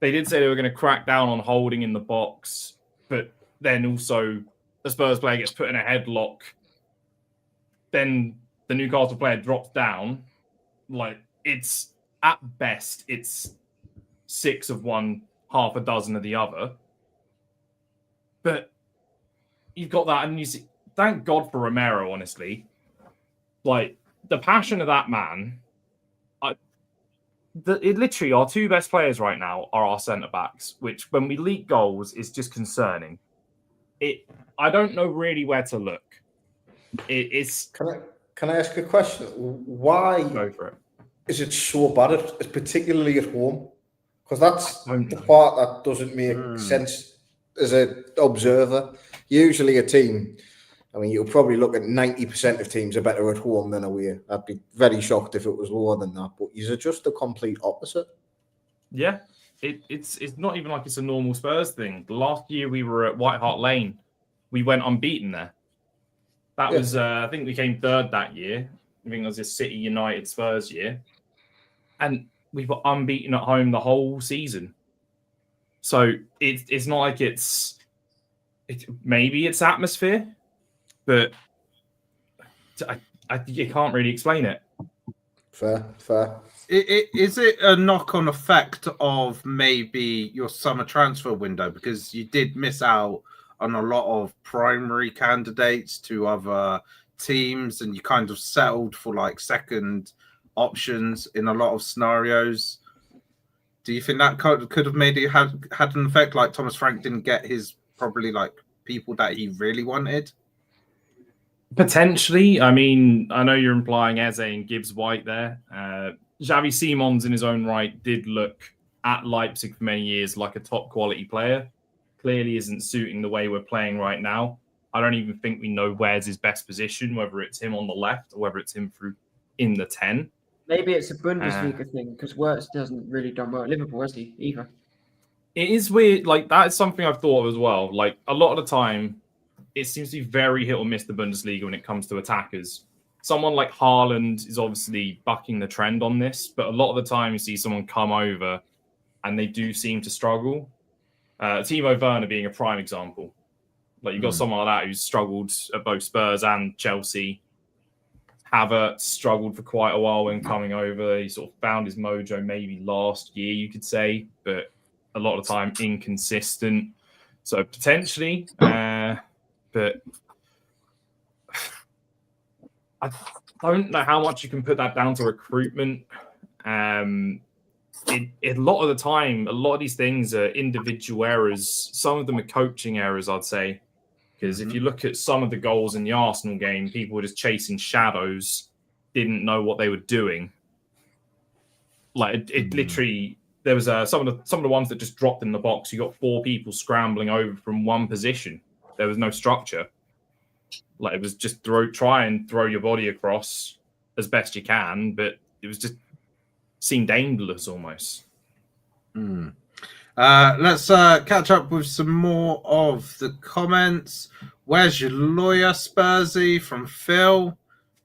they did say they were going to crack down on holding in the box, but then also the Spurs player gets put in a headlock. Then the Newcastle player drops down. Like, it's at best, it's 6 of one, half a dozen of the other. But you've got that, and you see, thank God for Romero, honestly. Like, the passion of that man. Literally, our 2 best players right now are our centre-backs, which, when we leak goals, is just concerning. I don't know really where to look. It's. Can I ask a question? Why Go for it. Is it so bad, particularly at home? Because that's the part that doesn't make sense as an observer. Usually a team, you'll probably look at 90% of teams are better at home than away. I'd be very shocked if it was lower than that. But is it just the complete opposite? Yeah, it's not even like it's a normal Spurs thing. The last year we were at White Hart Lane, we went unbeaten there. That was, I think we came 3rd that year. I think it was a City United Spurs year. And we were unbeaten at home the whole season. So it's not like maybe it's atmosphere, but you can't really explain it. Fair. Is it a knock-on effect of maybe your summer transfer window? Because you did miss out on a lot of primary candidates to other teams, and you kind of settled for like second options in a lot of scenarios. Do you think that could have maybe had an effect? Like Thomas Frank didn't get his probably like people that he really wanted? Potentially. I know you're implying Eze and Gibbs White there. Xavi Simons in his own right did look at Leipzig for many years like a top quality player. Clearly isn't suiting the way we're playing right now. I don't even think we know where's his best position, whether it's him on the left or whether it's him through in the 10. Maybe it's a Bundesliga thing, because Wirtz hasn't really done well at Liverpool, has he, either? It is weird. Like, that is something I've thought of as well. Like, a lot of the time, it seems to be very hit or miss the Bundesliga when it comes to attackers. Someone like Haaland is obviously bucking the trend on this, but a lot of the time you see someone come over and they do seem to struggle. Timo Werner being a prime example. Like, you've got someone like that who's struggled at both Spurs and Chelsea. Havertz struggled for quite a while when coming over. He sort of found his mojo maybe last year, you could say, but a lot of the time inconsistent. So potentially, but I don't know how much you can put that down to recruitment. A lot of the time, a lot of these things are individual errors. Some of them are coaching errors, I'd say. Because if you look at some of the goals in the Arsenal game, people were just chasing shadows, didn't know what they were doing. Like, it literally, there was some of the ones that just dropped in the box. You got 4 people scrambling over from one position. There was no structure. Like, it was just try and throw your body across as best you can, but it was just seemed aimless almost. Let's catch up with some more of the comments. Where's your lawyer, Spursy? From Phil.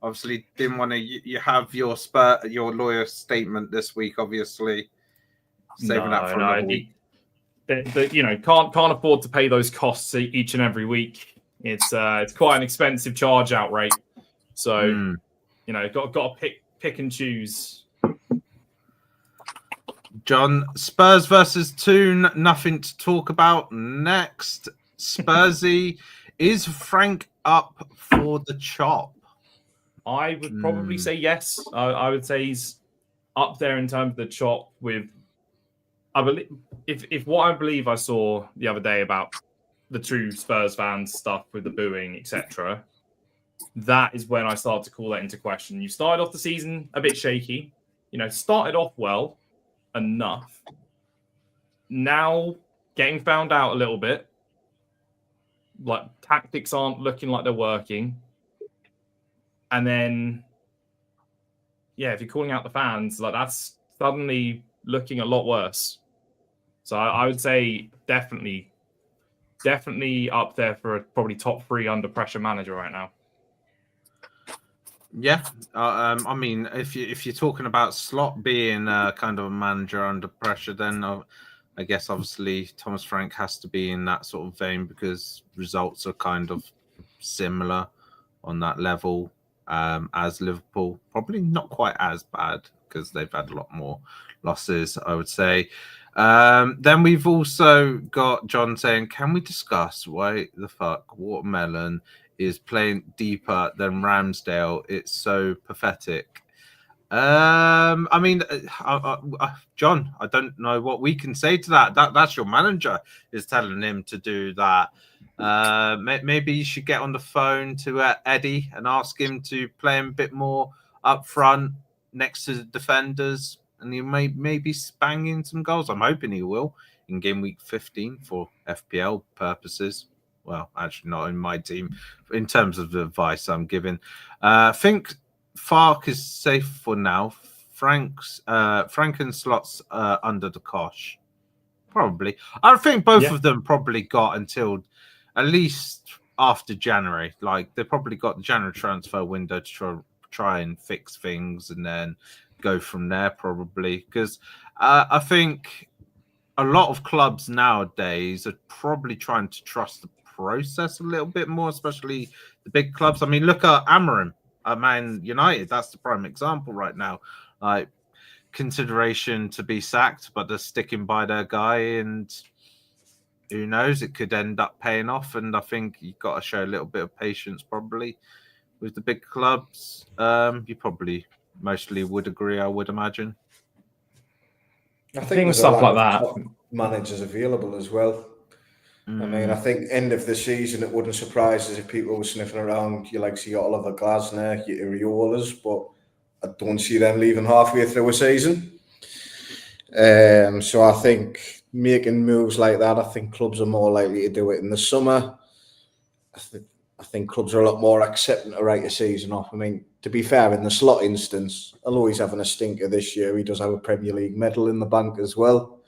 Obviously, didn't want to. You have your lawyer statement this week. Obviously, saving that for another week. Can't afford to pay those costs each and every week. It's quite an expensive charge out rate. So got to pick and choose. John, Spurs versus Toon, nothing to talk about. Next, Spursy, is Frank up for the chop? I would probably say yes. I would say he's up there in terms of the chop with, I believe, if what I believe I saw the other day about the true Spurs fans stuff with the booing, etc., that is when I started to call that into question. You started off the season a bit shaky, started off well enough. Now getting found out a little bit, like tactics aren't looking like they're working. And then, if you're calling out the fans, like that's suddenly looking a lot worse. So I would say definitely up there for a probably top 3 under pressure manager right now. Yeah, I mean, if you're talking about Slot being kind of a manager under pressure, then I guess obviously Thomas Frank has to be in that sort of vein because results are kind of similar on that level as Liverpool. Probably not quite as bad because they've had a lot more losses, I would say. Then we've also got John saying, can we discuss why the fuck Watermelon is playing deeper than Ramsdale? It's so pathetic. I mean, John, I don't know what we can say to that. That's your manager is telling him to do that. Maybe you should get on the phone to Eddie and ask him to play him a bit more up front next to the defenders, and he may maybe bang in some goals. I'm hoping he will in game week 15 for FPL purposes. Well, actually not in my team. In terms of the advice I'm giving, I think Fark is safe for now. Frank and Slots under the cosh. Probably. I think both of them probably got until at least after January. Like, they probably got the January transfer window to try and fix things and then go from there, probably. Because I think a lot of clubs nowadays are probably trying to trust the process a little bit more, especially the big clubs. I mean, look at Amorim at Man United. That's the prime example right now. Like, consideration to be sacked, but they're sticking by their guy, and who knows, it could end up paying off. And I think you've got to show a little bit of patience probably with the big clubs. You probably mostly would agree, I would imagine. I think stuff like that. Managers available as well. I mean, I think end of the season, it wouldn't surprise us if people were sniffing around. You like see your Oliver Glasner, your Iriolas, but I don't see them leaving halfway through a season. So I think making moves like that, I think clubs are more likely to do it in the summer. I think clubs are a lot more accepting to write a season off. I mean, to be fair, in the Slot instance, although he's having a stinker this year, he does have a Premier League medal in the bank as well,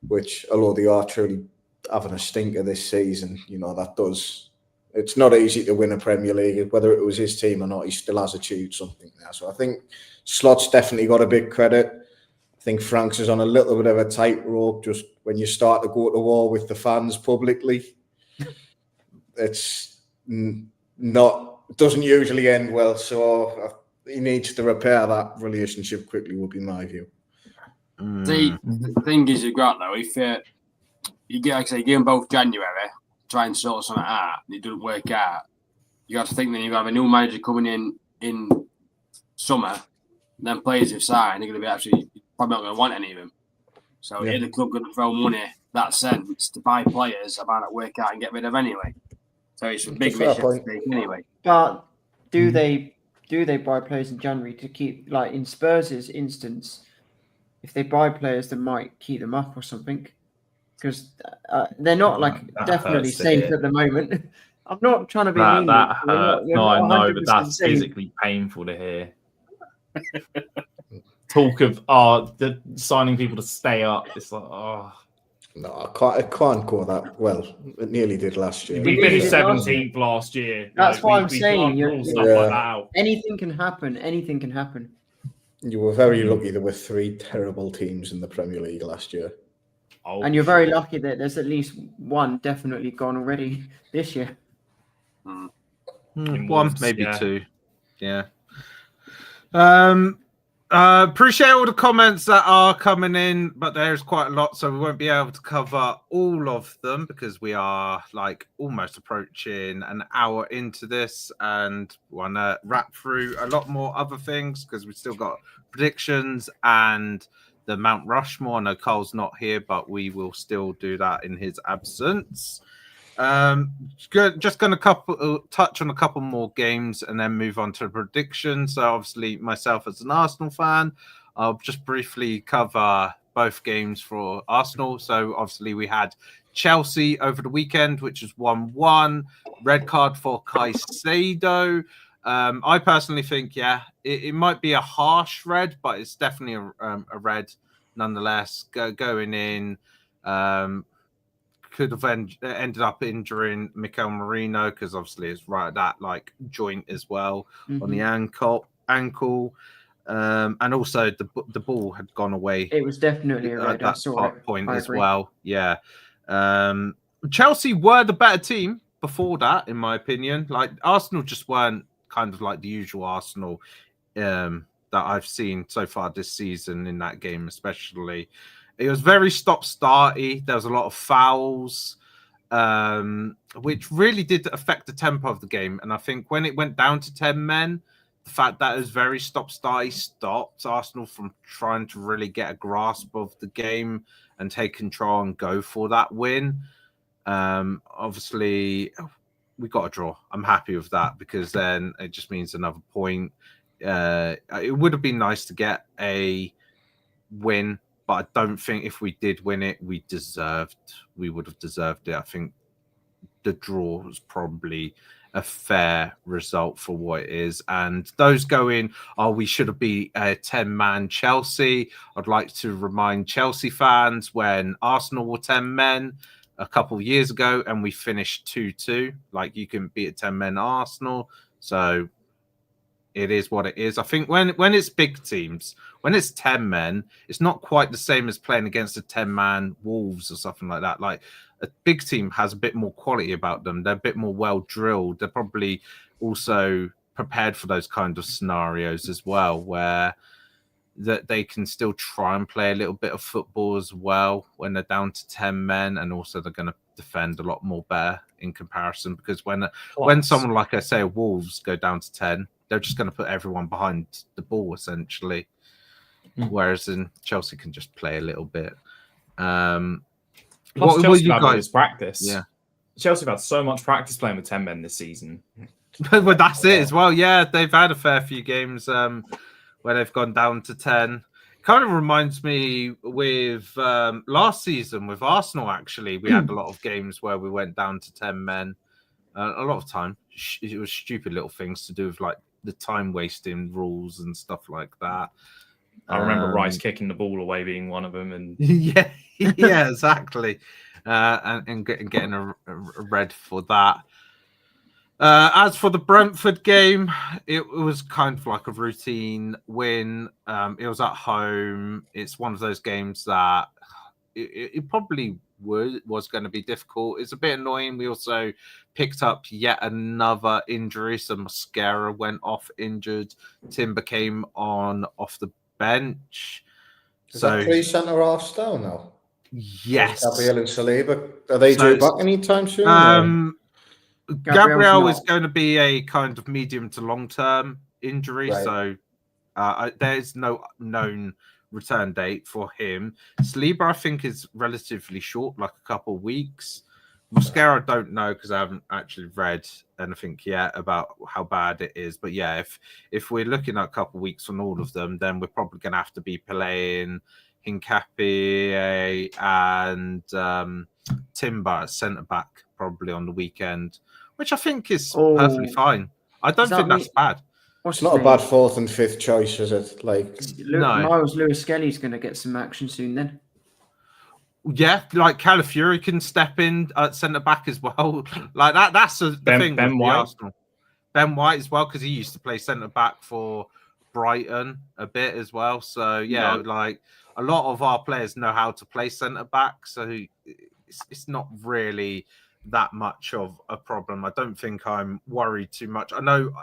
which, although they are truly having a stinker this season, that does. It's not easy to win a Premier League, whether it was his team or not. He still has achieved something there. So I think Slot's definitely got a big credit. I think Franks is on a little bit of a tightrope just when you start to go to war with the fans publicly. It's doesn't usually end well, so he needs to repair that relationship quickly, would be my view. See, the thing is, you've got though, if you get, like I say, give them both January, try and sort something out, and it doesn't work out, you got to think that you have a new manager coming in summer, and then players who've signed, they're going to be actually probably not going to want any of them. So the club going to throw money that sense to buy players, I might not work out and get rid of anyway. So it's a big mission anyway. But do they buy players in January to keep, like in Spurs' instance, if they buy players, they might keep them up or something, because they're not definitely safe at the moment. I'm not trying to be mean. That hurts. No, I know, but that's physically painful to hear. Talk of the signing people to stay up. It's like, no, I can't go that well. It nearly did last year. We finished 17th last year. That's what I'm saying. Stuff like that. Anything can happen. Anything can happen. You were very lucky there were 3 terrible teams in the Premier League last year. And you're very lucky that there's at least one definitely gone already this year. One, maybe 2. Yeah. Appreciate all the comments that are coming in, but there's quite a lot, so we won't be able to cover all of them because we are almost approaching an hour into this, and want to wrap through a lot more other things because we've still got predictions and the Mount Rushmore. I know Carl's not here, but we will still do that in his absence. Just going to touch on a couple more games and then move on to predictions. So obviously myself as an Arsenal fan, I'll just briefly cover both games for Arsenal. So obviously we had Chelsea over the weekend, which is 1-1, red card for Caicedo. I personally think, it might be a harsh red, but it's definitely a red nonetheless. Going in, could have ended up injuring Mikel Merino because obviously it's right at that joint as well on the ankle. And also the ball had gone away. It was definitely a red. At that point as well. Yeah. Chelsea were the better team before that, in my opinion. Arsenal just weren't kind of the usual Arsenal that I've seen so far this season in that game, especially. It was very stop-starty. There was a lot of fouls, which really did affect the tempo of the game. And I think when it went down to 10 men, the fact that it was very stop-starty stopped Arsenal from trying to really get a grasp of the game and take control and go for that win. Obviously, we got a draw. I'm happy with that because then it just means another point. It would have been nice to get a win, but I don't think if we did win it, we would have deserved it. I think the draw was probably a fair result for what it is. And those going, we should have been a 10-man Chelsea. I'd like to remind Chelsea fans when Arsenal were 10 men a couple of years ago and we finished 2-2. You can beat a 10-man Arsenal. So it is what it is. I think when it's big teams, when it's 10 men, it's not quite the same as playing against a 10-man Wolves or something like that. A big team has a bit more quality about them. They're a bit more well drilled. They're probably also prepared for those kind of scenarios as well, where that they can still try and play a little bit of football as well when they're down to 10 men, and also they're going to defend a lot more better in comparison. Because when someone like I say Wolves go down to 10, they're just going to put everyone behind the ball essentially. Whereas in Chelsea can just play a little bit. Plus, Chelsea have had practice. Yeah, Chelsea have had so much practice playing with 10 men this season. But that's it as well. Yeah, they've had a fair few games where they've gone down to 10. Kind of reminds me with last season with Arsenal, actually. We had a lot of games where we went down to 10 men. A lot of time. It was stupid little things to do with the time wasting rules and stuff like that. I remember Rice kicking the ball away being one of them, and yeah, exactly, and getting a red for that. As for the Brentford game, it was kind of like a routine win. It was at home. It's one of those games that it probably was going to be difficult. It's a bit annoying. We also picked up yet another injury. So Mascara went off injured. Timber came on off the bench. Is that 3 centre halves down now? Yes. Gabriel and Saliba. Are they due back anytime soon? Gabriel is going to be a kind of medium to long term injury, Right. so there's no known return date for him. Saliba, I think, is relatively short, like a couple of weeks. Mascara, I don't know because I haven't actually read anything yet about how bad it is. But yeah, if we're looking at a couple of weeks on all of them, then we're probably going to have to be playing Hincapié and Timber at centre back probably on the weekend, which I think is perfectly fine. I don't think that's bad. It's not a bad 4th and 5th choice, is it? Like, no. Miles Lewis-Skelly's going to get some action soon then. Yeah, like Calafiori can step in at centre back as well. Like that. That's the thing. Ben White. Arsenal. Ben White as well, because he used to play centre back for Brighton a bit as well. So yeah, like a lot of our players know how to play centre back. So it's not really that much of a problem. I don't think I'm worried too much. I know,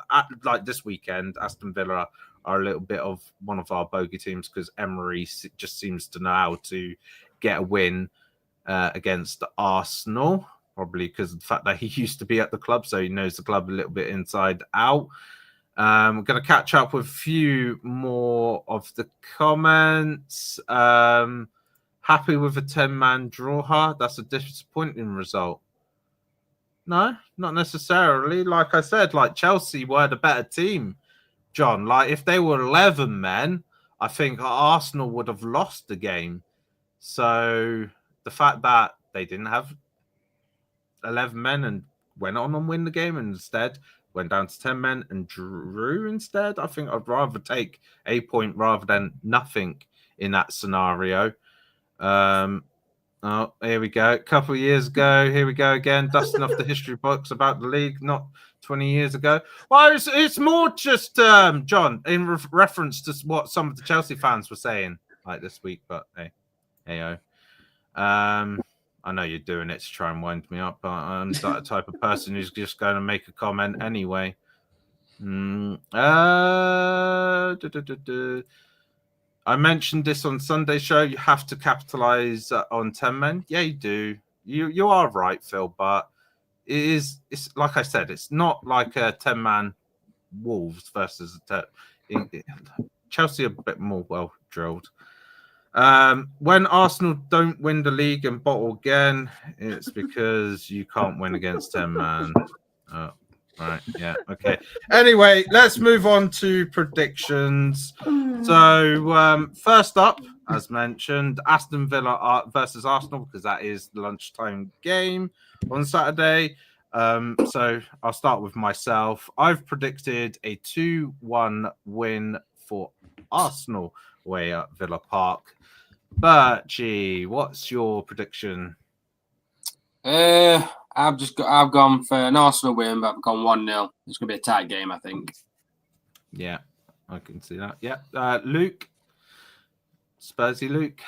like this weekend, Aston Villa are a little bit of one of our bogey teams because Emery just seems to know how to get a win against Arsenal, probably because of the fact that he used to be at the club, so he knows the club a little bit inside out. We're going to catch up with a few more of the comments. Happy with a 10-man draw, huh? That's a disappointing result. No, not necessarily. Like I said, like Chelsea were the better team, John. Like if they were 11 men, I think Arsenal would have lost the game. So the fact that they didn't have 11 men and went on and win the game and instead went down to 10 men and drew instead, I think I'd rather take a point rather than nothing in that scenario. Oh, here we go. A couple of years ago, here we go again, dusting off the history books about the league, not 20 years ago. Well, it's more just, John, in reference to what some of the Chelsea fans were saying like this week, but hey, I know you're doing it to try and wind me up, but I'm the type of person who's just going to make a comment anyway. I mentioned this on Sunday's show. You have to capitalize on 10 men. Yeah, you do. You are right, Phil, but it's like I said, it's not like a 10-man Wolves versus Chelsea, a bit more well drilled. When Arsenal don't win the league and bottle again, it's because you can't win against 10 man. Oh, right, yeah, okay. Anyway, let's move on to predictions. So first up, as mentioned, Aston Villa versus Arsenal, because that is the lunchtime game on Saturday. So I'll start with myself. I've predicted a 2-1 win for Arsenal away at Villa Park. Berchie, what's your prediction? I've gone for an Arsenal win, but I've gone 1-0. It's gonna be a tight game, I think. Yeah, I can see that. Yeah, Luke, Spursy Luke,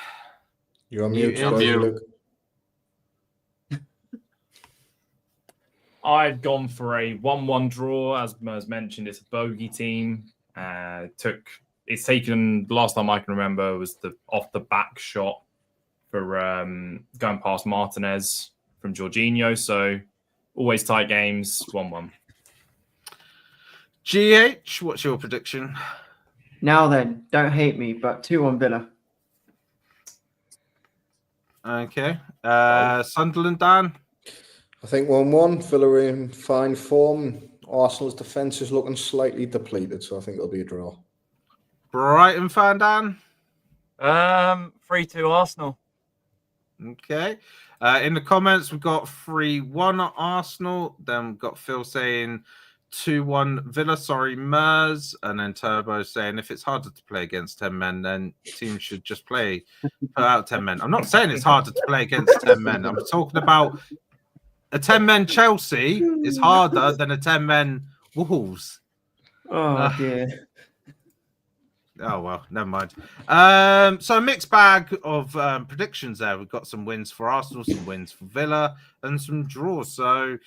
you're on mute. Luke. I've gone for a 1-1 draw. As mentioned, it's a bogey team. It's taken, the last time I can remember, was the off the back shot for going past Martinez from Jorginho. So always tight games, 1-1. GH, what's your prediction? Now then, don't hate me, but 2-1 Villa. Okay. Sunderland, Dan? I think 1-1. Villa are in fine form. Arsenal's defence is looking slightly depleted, so I think it'll be a draw. Brighton fan, Dan? 3-2 Arsenal. Okay. In the comments, we've got 3-1 Arsenal. Then we've got Phil saying 2-1 Villa. Sorry, Mers. And then Turbo saying if it's harder to play against 10 men, then teams should just put out 10 men. I'm not saying it's harder to play against 10 men. I'm talking about a 10-men Chelsea is harder than a 10-men Wolves. Oh dear. Oh well, never mind. So a mixed bag of predictions there. We've got some wins for Arsenal, some wins for Villa, and some draws. So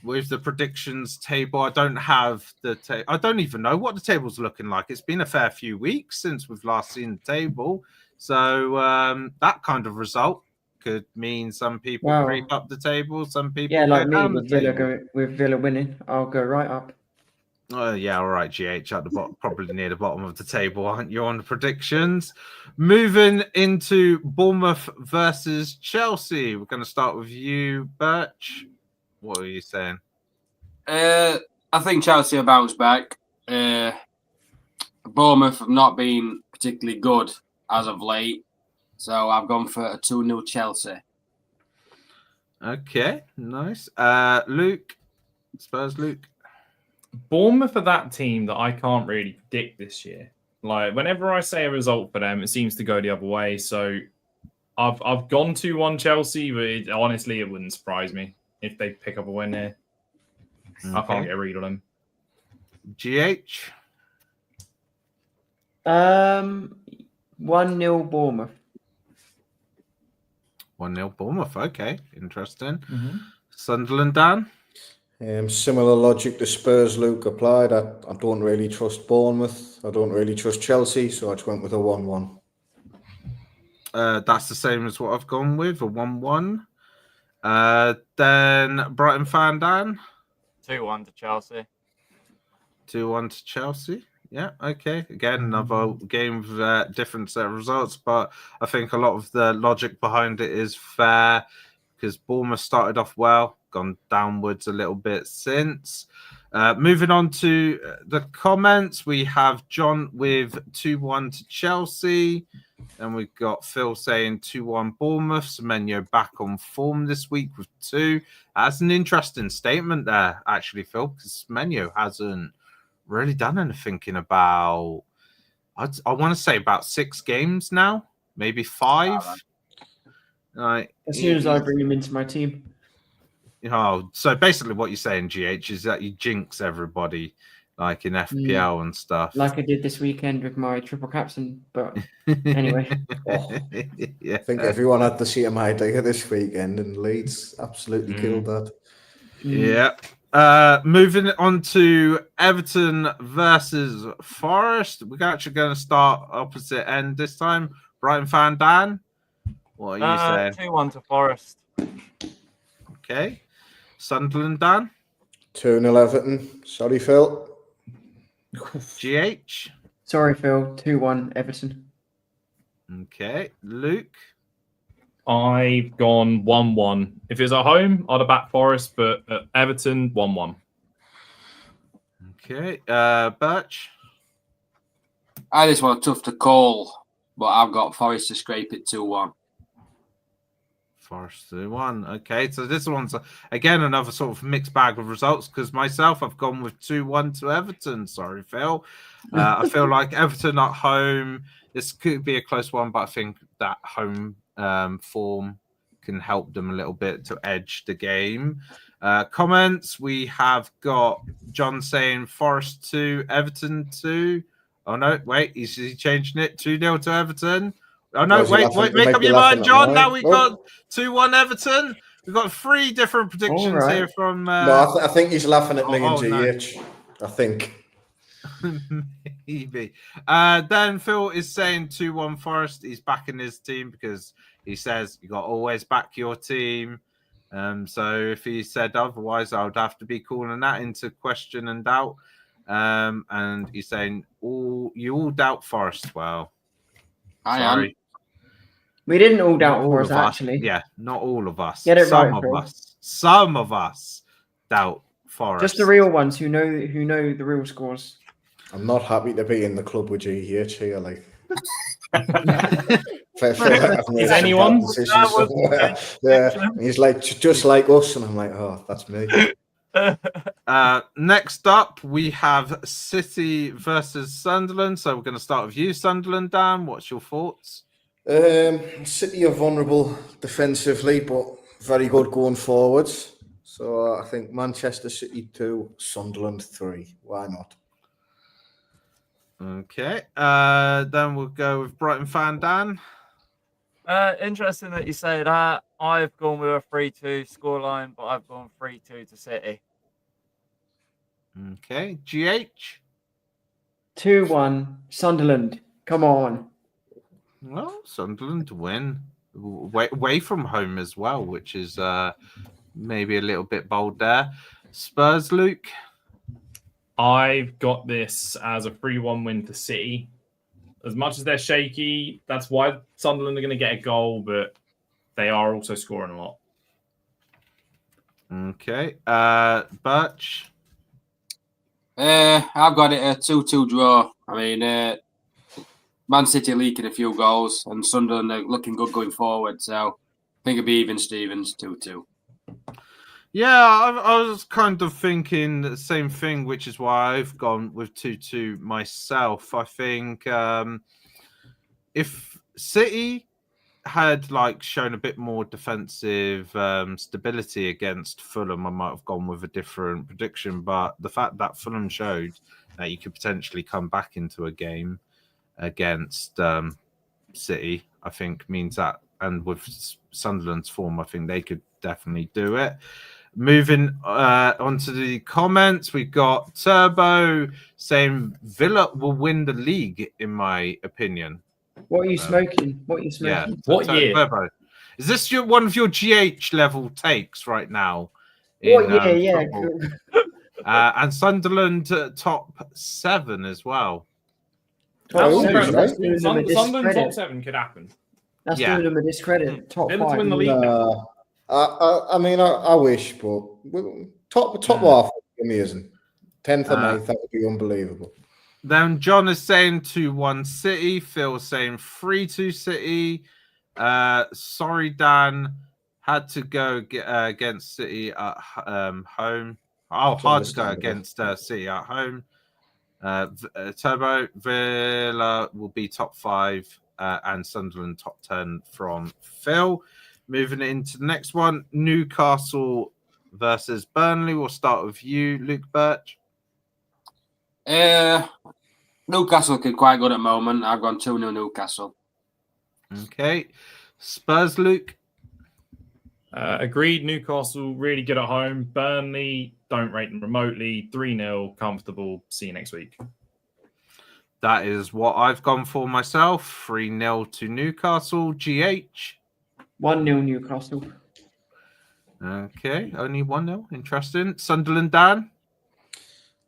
with the predictions table, I don't have the I don't even know what the table's looking like. It's been a fair few weeks since we've last seen the table. So that kind of result could mean some people creep up the table, some people like go me down with the Villa table. with Villa winning, I'll go right up. Yeah, all right, GH at the bottom, probably near the bottom of the table, aren't you, on the predictions? Moving into Bournemouth versus Chelsea. We're going to start with you, Birch. What are you saying? I think Chelsea will bounce back. Bournemouth have not been particularly good as of late, so I've gone for a 2-0 Chelsea. Okay, nice. Luke, Spurs, Luke. Bournemouth are that team that I can't really predict this year. Like whenever I say a result for them, it seems to go the other way. So I've gone 2-1 Chelsea, but honestly, it wouldn't surprise me if they pick up a win here. Okay. I can't get a read on them. GH. 1-0 Bournemouth. 1-0 Bournemouth. Okay, interesting. Mm-hmm. Sunderland, Dan. Similar logic to Spurs, Luke applied. I don't really trust Bournemouth. I don't really trust Chelsea, so I just went with a 1-1. That's the same as what I've gone with, a 1-1. Then Brighton fan, Dan. 2-1 to Chelsea. 2-1 to Chelsea. Yeah, okay. Again, another game with different set of results, but I think a lot of the logic behind it is fair because Bournemouth started off well, gone downwards a little bit since. Moving on to the comments, we have John with 2-1 to Chelsea. Then we've got Phil saying 2-1 Bournemouth. Semenyo back on form this week with 2. That's an interesting statement there, actually, Phil, because Semenyo hasn't really done anything in about, I want to say about 6 games now, maybe 5. As soon as I bring him into my team. Oh, so basically what you're saying, GH, is that you jinx everybody, like in FPL and stuff. Like I did this weekend with my triple captain, but anyway. Yeah. I think everyone had to see him idea this weekend, and Leeds absolutely killed that. Yeah. Moving on to Everton versus Forest. We're actually going to start opposite end this time. Brighton fan Dan, what are you saying? 2-1 to Forest. Okay. Sunderland Dan. 2-0 Everton. Sorry, Phil. GH. Sorry, Phil. 2-1 Everton. Okay. Luke. I've gone 1-1. If it was at home, I'd have backed Forest, but at Everton, 1-1. Okay. Birch. This one tough to call, but I've got Forest to scrape it 2-1. Forest 2-1. Okay, so this one's again another sort of mixed bag of results because myself I've gone with 2-1 to Everton. Sorry, Phil. I feel like Everton at home. This could be a close one, but I think that home form can help them a little bit to edge the game. Comments, we have got John saying Forest 2, Everton 2. Oh no, wait, is he changing it? 2-0 to Everton. Oh no, wait, make up your mind, John. Now we got 2-1 Everton. We've got 3 different predictions here from No, I think he's laughing at me and GH. No. I think. Maybe. Then Phil is saying 2-1 Forest. He's backing his team because he says you got to always back your team. So if he said otherwise, I would have to be calling that into question and doubt. And he's saying you all doubt Forest. Well, sorry. We didn't all doubt Forest, actually. Yeah, not all of us. Get it Some right, of us. Some of us doubt Forest. Just the real ones who know the real scores. I'm not happy to be in the club with GH here, like. Is anyone? Yeah, he's like just like us, and I'm like, oh, that's me. Next up, we have City versus Sunderland. So we're going to start with you, Sunderland. Dan, what's your thoughts? City are vulnerable defensively, but very good going forwards. So I think Manchester City 2, Sunderland 3. Why not? Okay. Then we'll go with Brighton fan Dan. Interesting that you say that. I've gone with a 3-2 scoreline, but I've gone 3-2 to City. Okay. GH. 2-1 Sunderland. Come on. Well, Sunderland to win. Away from home as well, which is maybe a little bit bold there. Spurs, Luke. I've got this as a 3-1 win for City. As much as they're shaky, that's why Sunderland are going to get a goal, but they are also scoring a lot. Okay. Birch. I've got it a 2-2 draw. I mean, Man City leaking a few goals, and Sunderland are looking good going forward. So I think it'll be even Stevens 2-2. Yeah, I was kind of thinking the same thing, which is why I've gone with 2-2 myself. I think if City had shown a bit more defensive stability against Fulham, I might have gone with a different prediction. But the fact that Fulham showed that you could potentially come back into a game against City, I think means that, and with Sunderland's form, I think they could definitely do it. Moving onto the comments, we got Turbo saying Villa will win the league, in my opinion. What are you smoking? What are you smoking? Yeah. What year? Turbo. Is this one of your GH level takes right now? What year? Yeah. Cool. And Sunderland top 7 as well. Sunderland top 7 could happen. That's doing them a discredit. Top Villa 5. to win the league. I mean, I wish, but top half would be amazing. 10th or 9th, that would be unbelievable. Then John is saying 2-1 City. Phil saying 3-2 City. Sorry, Dan. Had to go against City at home. Oh, hard to go against City at home. Turbo, Villa will be top 5 and Sunderland top 10 from Phil. Moving into the next one, Newcastle versus Burnley. We'll start with you, Luke Birch. Newcastle looking quite good at the moment. I've gone 2-0 Newcastle. Okay. Spurs, Luke. Agreed. Newcastle really good at home. Burnley, don't rate them remotely. 3-0, comfortable. See you next week. That is what I've gone for myself. 3-0 to Newcastle. GH. 1-0 Newcastle. Okay, only 1-0. Interesting. Sunderland, Dan.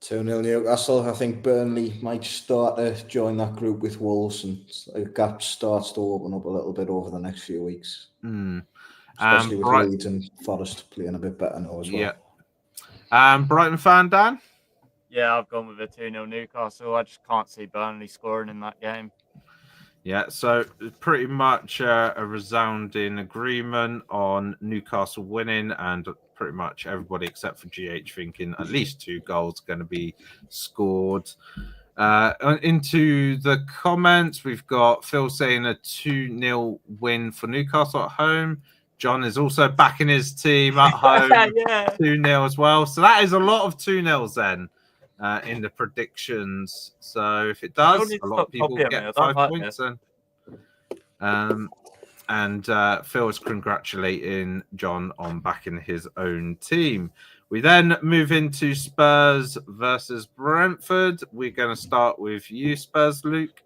2-0 Newcastle. I think Burnley might start to join that group with Wolves, and the gap starts to open up a little bit over the next few weeks. Especially with Leeds and Forest playing a bit better now as well. Yeah. Brighton fan, Dan? Yeah, I've gone with a 2-0 Newcastle. I just can't see Burnley scoring in that game. Yeah, so pretty much a resounding agreement on Newcastle winning, and pretty much everybody except for GH thinking at least 2 goals going to be scored. Into the comments, we've got Phil saying a 2-0 win for Newcastle at home. John is also backing his team at home 2-0 as well. So that is a lot of 2-0s then in the predictions. So if it does, a lot of people get 5 points then. And Phil is congratulating John on backing his own team. We then move into Spurs versus Brentford. We're going to start with you, Spurs, Luke.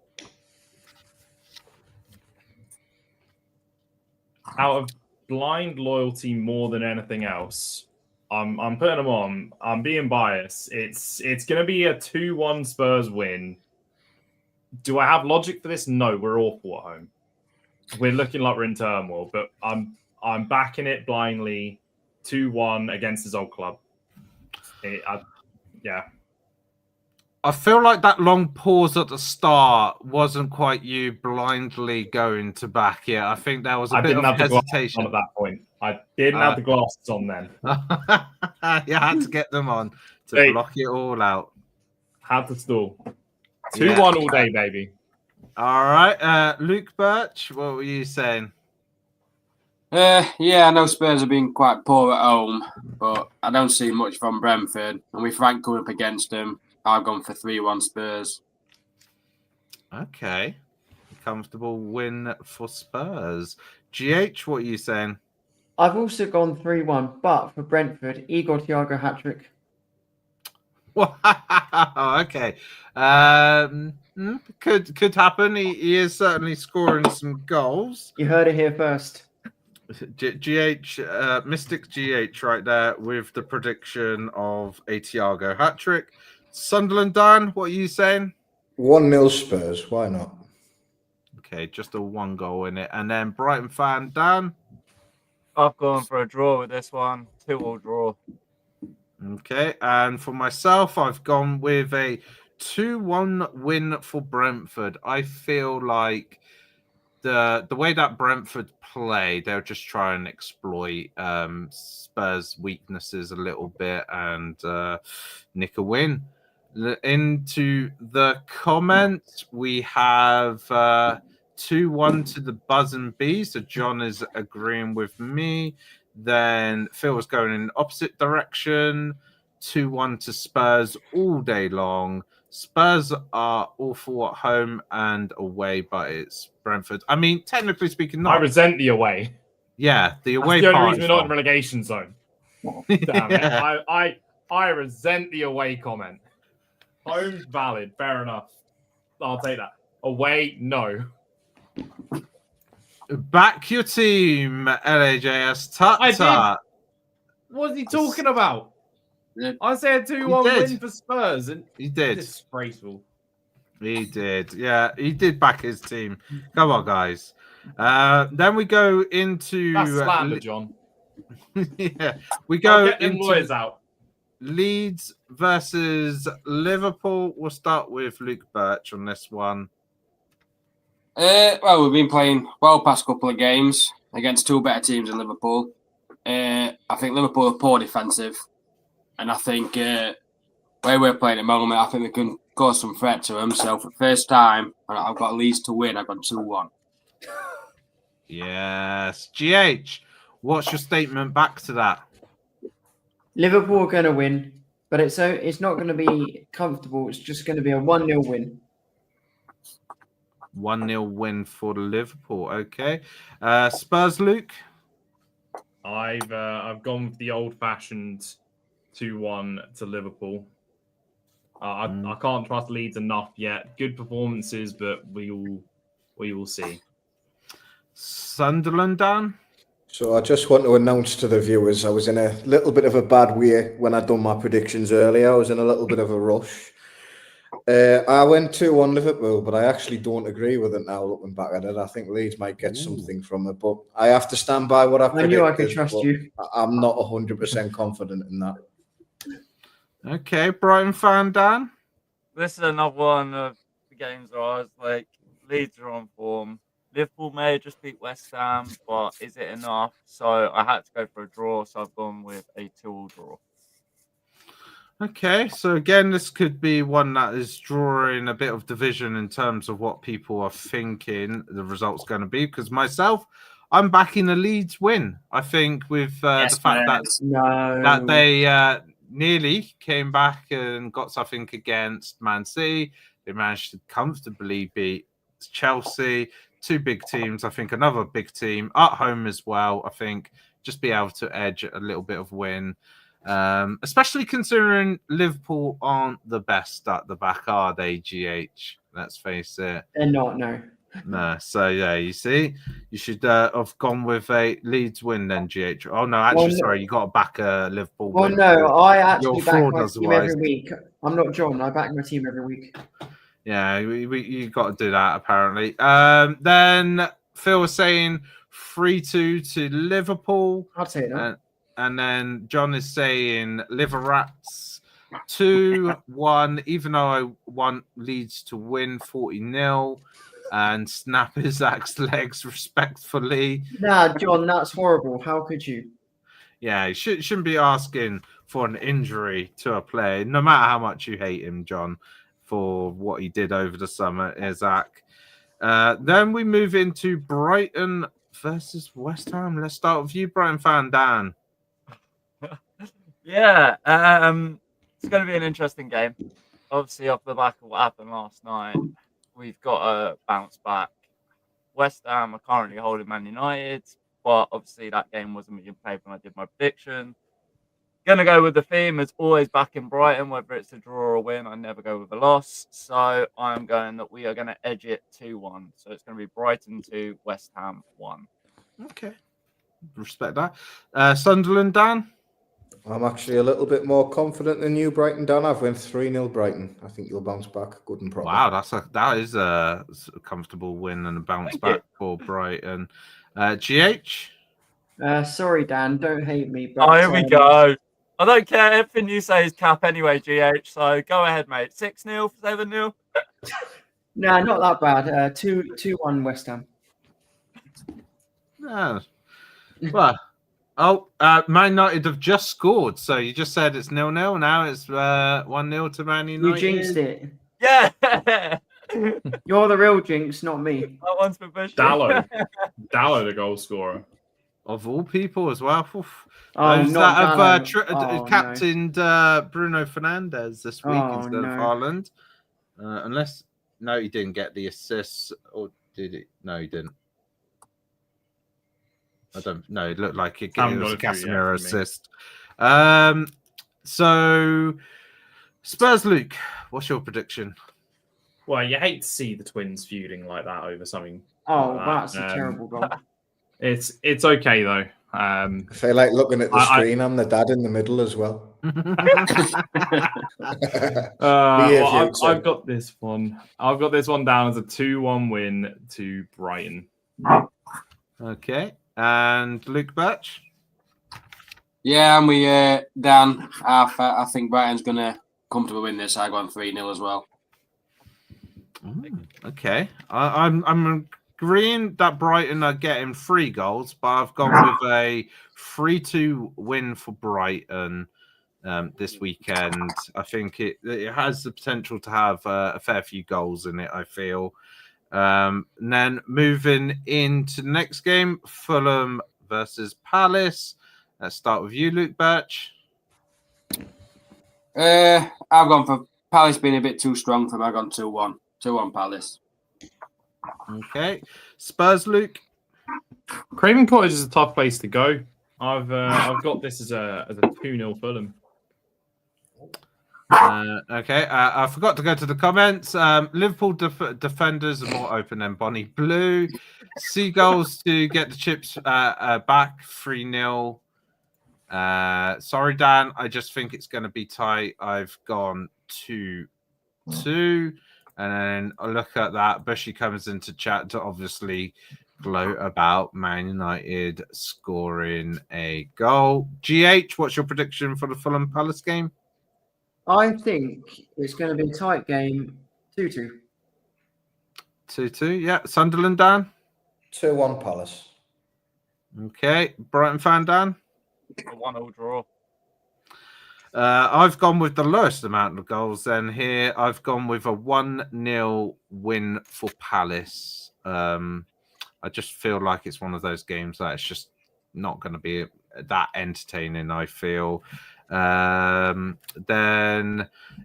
Out of blind loyalty more than anything else, I'm putting them on. I'm being biased. It's going to be a 2-1 Spurs win. Do I have logic for this? No, we're awful at home. We're looking like we're in turmoil, but I'm backing it blindly. 2-1 against his old club. Yeah. I feel like that long pause at the start wasn't quite you blindly going to back it. I think there was a bit of hesitation at that point. I didn't have the glasses on then. You had to get them on to block it all out. Had to stall. 2-1 all day, baby. All right. Luke Birch, what were you saying? Yeah, I know Spurs have been quite poor at home, but I don't see much from Brentford. And with Frank coming up against them, I've gone for 3-1 Spurs. Okay. Comfortable win for Spurs. GH, what are you saying? I've also gone 3-1, but for Brentford, Igor Thiago hat-trick. Wow. Okay. Could happen. He is certainly scoring some goals. You heard it here first. GH, Mystic GH right there with the prediction of a Thiago hat-trick. Sunderland, Dan, what are you saying? 1-0 Spurs. Why not? Okay, just a 1 goal in it. And then Brighton fan, Dan? I've gone for a draw with this one. 2-2 draw. Okay, and for myself, I've gone with a 2-1 win for Brentford. I feel like the way that Brentford play, they'll just try and exploit Spurs' weaknesses a little bit and nick a win. Into the comments, we have 2-1 to the Buzz and Bees. So John is agreeing with me. Then Phil was going in the opposite direction. 2-1 to Spurs all day long. Spurs are awful at home and away, but it's Brentford. I mean, technically speaking, not. I resent the away. Yeah, the away That's the only part reason is we're not in wrong. relegation zone. Damn it. I resent the away comment. Home's valid. Fair enough. I'll take that. Away, no. Back your team, LAJS. I Tut. What's he talking about? Yeah. I said 2-1 win for Spurs. And He did. disgraceful. He did. Yeah, he did back his team. Come on, guys. Then we go into That's slander, John. yeah, we I'll go get them into lawyers out. Leeds versus Liverpool. We'll start with Luke Birch on this one. Well, we've been playing well past couple of games against two better teams than Liverpool. I think Liverpool are poor defensive, and I think where we're playing at the moment, I think we can cause some threat to them. So for the first time, I've got Leeds to win. I've gone 2-1. Yes, GH. What's your statement back to that? Liverpool are going to win, but it's not going to be comfortable. It's just going to be a 1-0 win. 1-0 win for Liverpool. Okay. Spurs, Luke? I've gone with the old-fashioned 2-1 to Liverpool. I can't trust Leeds enough yet. Good performances, but we will see. Sunderland, Dan? So I just want to announce to the viewers, I was in a little bit of a bad way when I'd done my predictions earlier. I was in a little bit of a rush. I went 2-1 Liverpool, but I actually don't agree with it now looking back at it. I think Leeds might get something from it, but I have to stand by what I predicted. I knew I could trust you. I'm not 100% confident in that. Okay, Brighton fan, Dan? This is another one of the games where I was like, Leeds are on form. Liverpool may just beat West Ham, but is it enough? So I had to go for a draw, so I've gone with a 2-2 draw. Okay, so again, this could be one that is drawing a bit of division in terms of what people are thinking the result's going to be. Because myself, I'm backing a Leeds win. I think with the fact that they nearly came back and got something against Man City. They managed to comfortably beat Chelsea. Two big teams. I think another big team at home as well. I think just be able to edge a little bit of win. Especially considering Liverpool aren't the best at the back, are they, GH? Let's face it. They're not, no. No. So, yeah, you see, you should have gone with a Leeds win then, GH. Oh, no, actually, sorry, you got to back a Liverpool Well, win. no, I actually back fraud my team otherwise. every week. I'm not John. I back my team every week. Yeah, you got to do that, apparently. Then Phil was saying 3-2 to Liverpool. I'd say that. And then John is saying Liver Rats 2-1, even though I want Leeds to win 40-0 and snap his axe legs respectfully. Nah, John, that's horrible. How could you? Yeah, you shouldn't be asking for an injury to a player, no matter how much you hate him, John, for what he did over the summer, Isaac. Then we move into Brighton versus West Ham. Let's start with you, Brighton fan Dan. Yeah, it's going to be an interesting game. Obviously, off the back of what happened last night, we've got to bounce back. West Ham are currently holding Man United, but obviously that game wasn't being played when I did my prediction. Going to go with the theme as always back in Brighton, whether it's a draw or a win, I never go with a loss. So I'm going that we are going to edge it 2-1. So it's going to be Brighton 2, West Ham 1. Okay. Respect that. Sunderland, Dan? I'm actually a little bit more confident than you, Brighton. Dan, I've went 3-0 Brighton. I think you'll bounce back good and proper. Wow, that is a comfortable win and a bounce back for Brighton. GH? Sorry, Dan, don't hate me. But, Oh, here we go. I don't care. Everything you say is cap anyway, GH. So go ahead, mate. 6-0, 7-0. No, not that bad. 2-1 West Ham. No. Well, Man United have just scored. So you just said it's 0-0. Now it's 1-0 to Man United. You jinxed it. Yeah. You're the real jinx, not me. That one's for Bush. Dallo, the goal scorer. Of all people as well. Oof. Oh, Those not that Dallo. have captained Bruno Fernandes this week instead of Haaland. Unless, no, he didn't get the assists, or did he? No, he didn't. I don't know. It looked like it was a Casemiro assist. So, Spurs, Luke, what's your prediction? Well, you hate to see the twins feuding like that over something. Oh, like that's a terrible goal. It's okay though. I feel like looking at the screen. I'm the dad in the middle as well. I've got this one. I've got this one down as a 2-1 win to Brighton. Okay, and Luke Birch. Yeah, and we Dan. I think Brighton's gonna come to a win this. I go on 3-0 as well. Okay, I'm agreeing that Brighton are getting 3 goals, but I've gone with a 3-2 win for Brighton this weekend. I think it has the potential to have a fair few goals in it, I feel. And then moving into the next game, Fulham versus Palace. Let's start with you, Luke Birch. I've gone for Palace being a bit too strong for me. I've gone 2-1. 2-1 Palace. Okay. Spurs, Luke. Craven Cottage is a tough place to go. I've got this as a 2-0 Fulham. Okay. I forgot to go to the comments. Liverpool defenders are more open than Bonnie Blue. Seagulls to get the chips back 3-0. Sorry, Dan. I just think it's going to be tight. I've gone 2-2. And then I look at that. Bushy comes into chat to obviously gloat about Man United scoring a goal. GH, what's your prediction for the Fulham Palace game? I think it's going to be a tight game. 2-2. 2-2, yeah. Sunderland, Dan? 2-1 Palace. Okay. Brighton fan, Dan? A 1-1 draw. I've gone with the lowest amount of goals then here. I've gone with a 1-0 win for Palace. I just feel like it's one of those games that it's just not going to be that entertaining, I feel. Then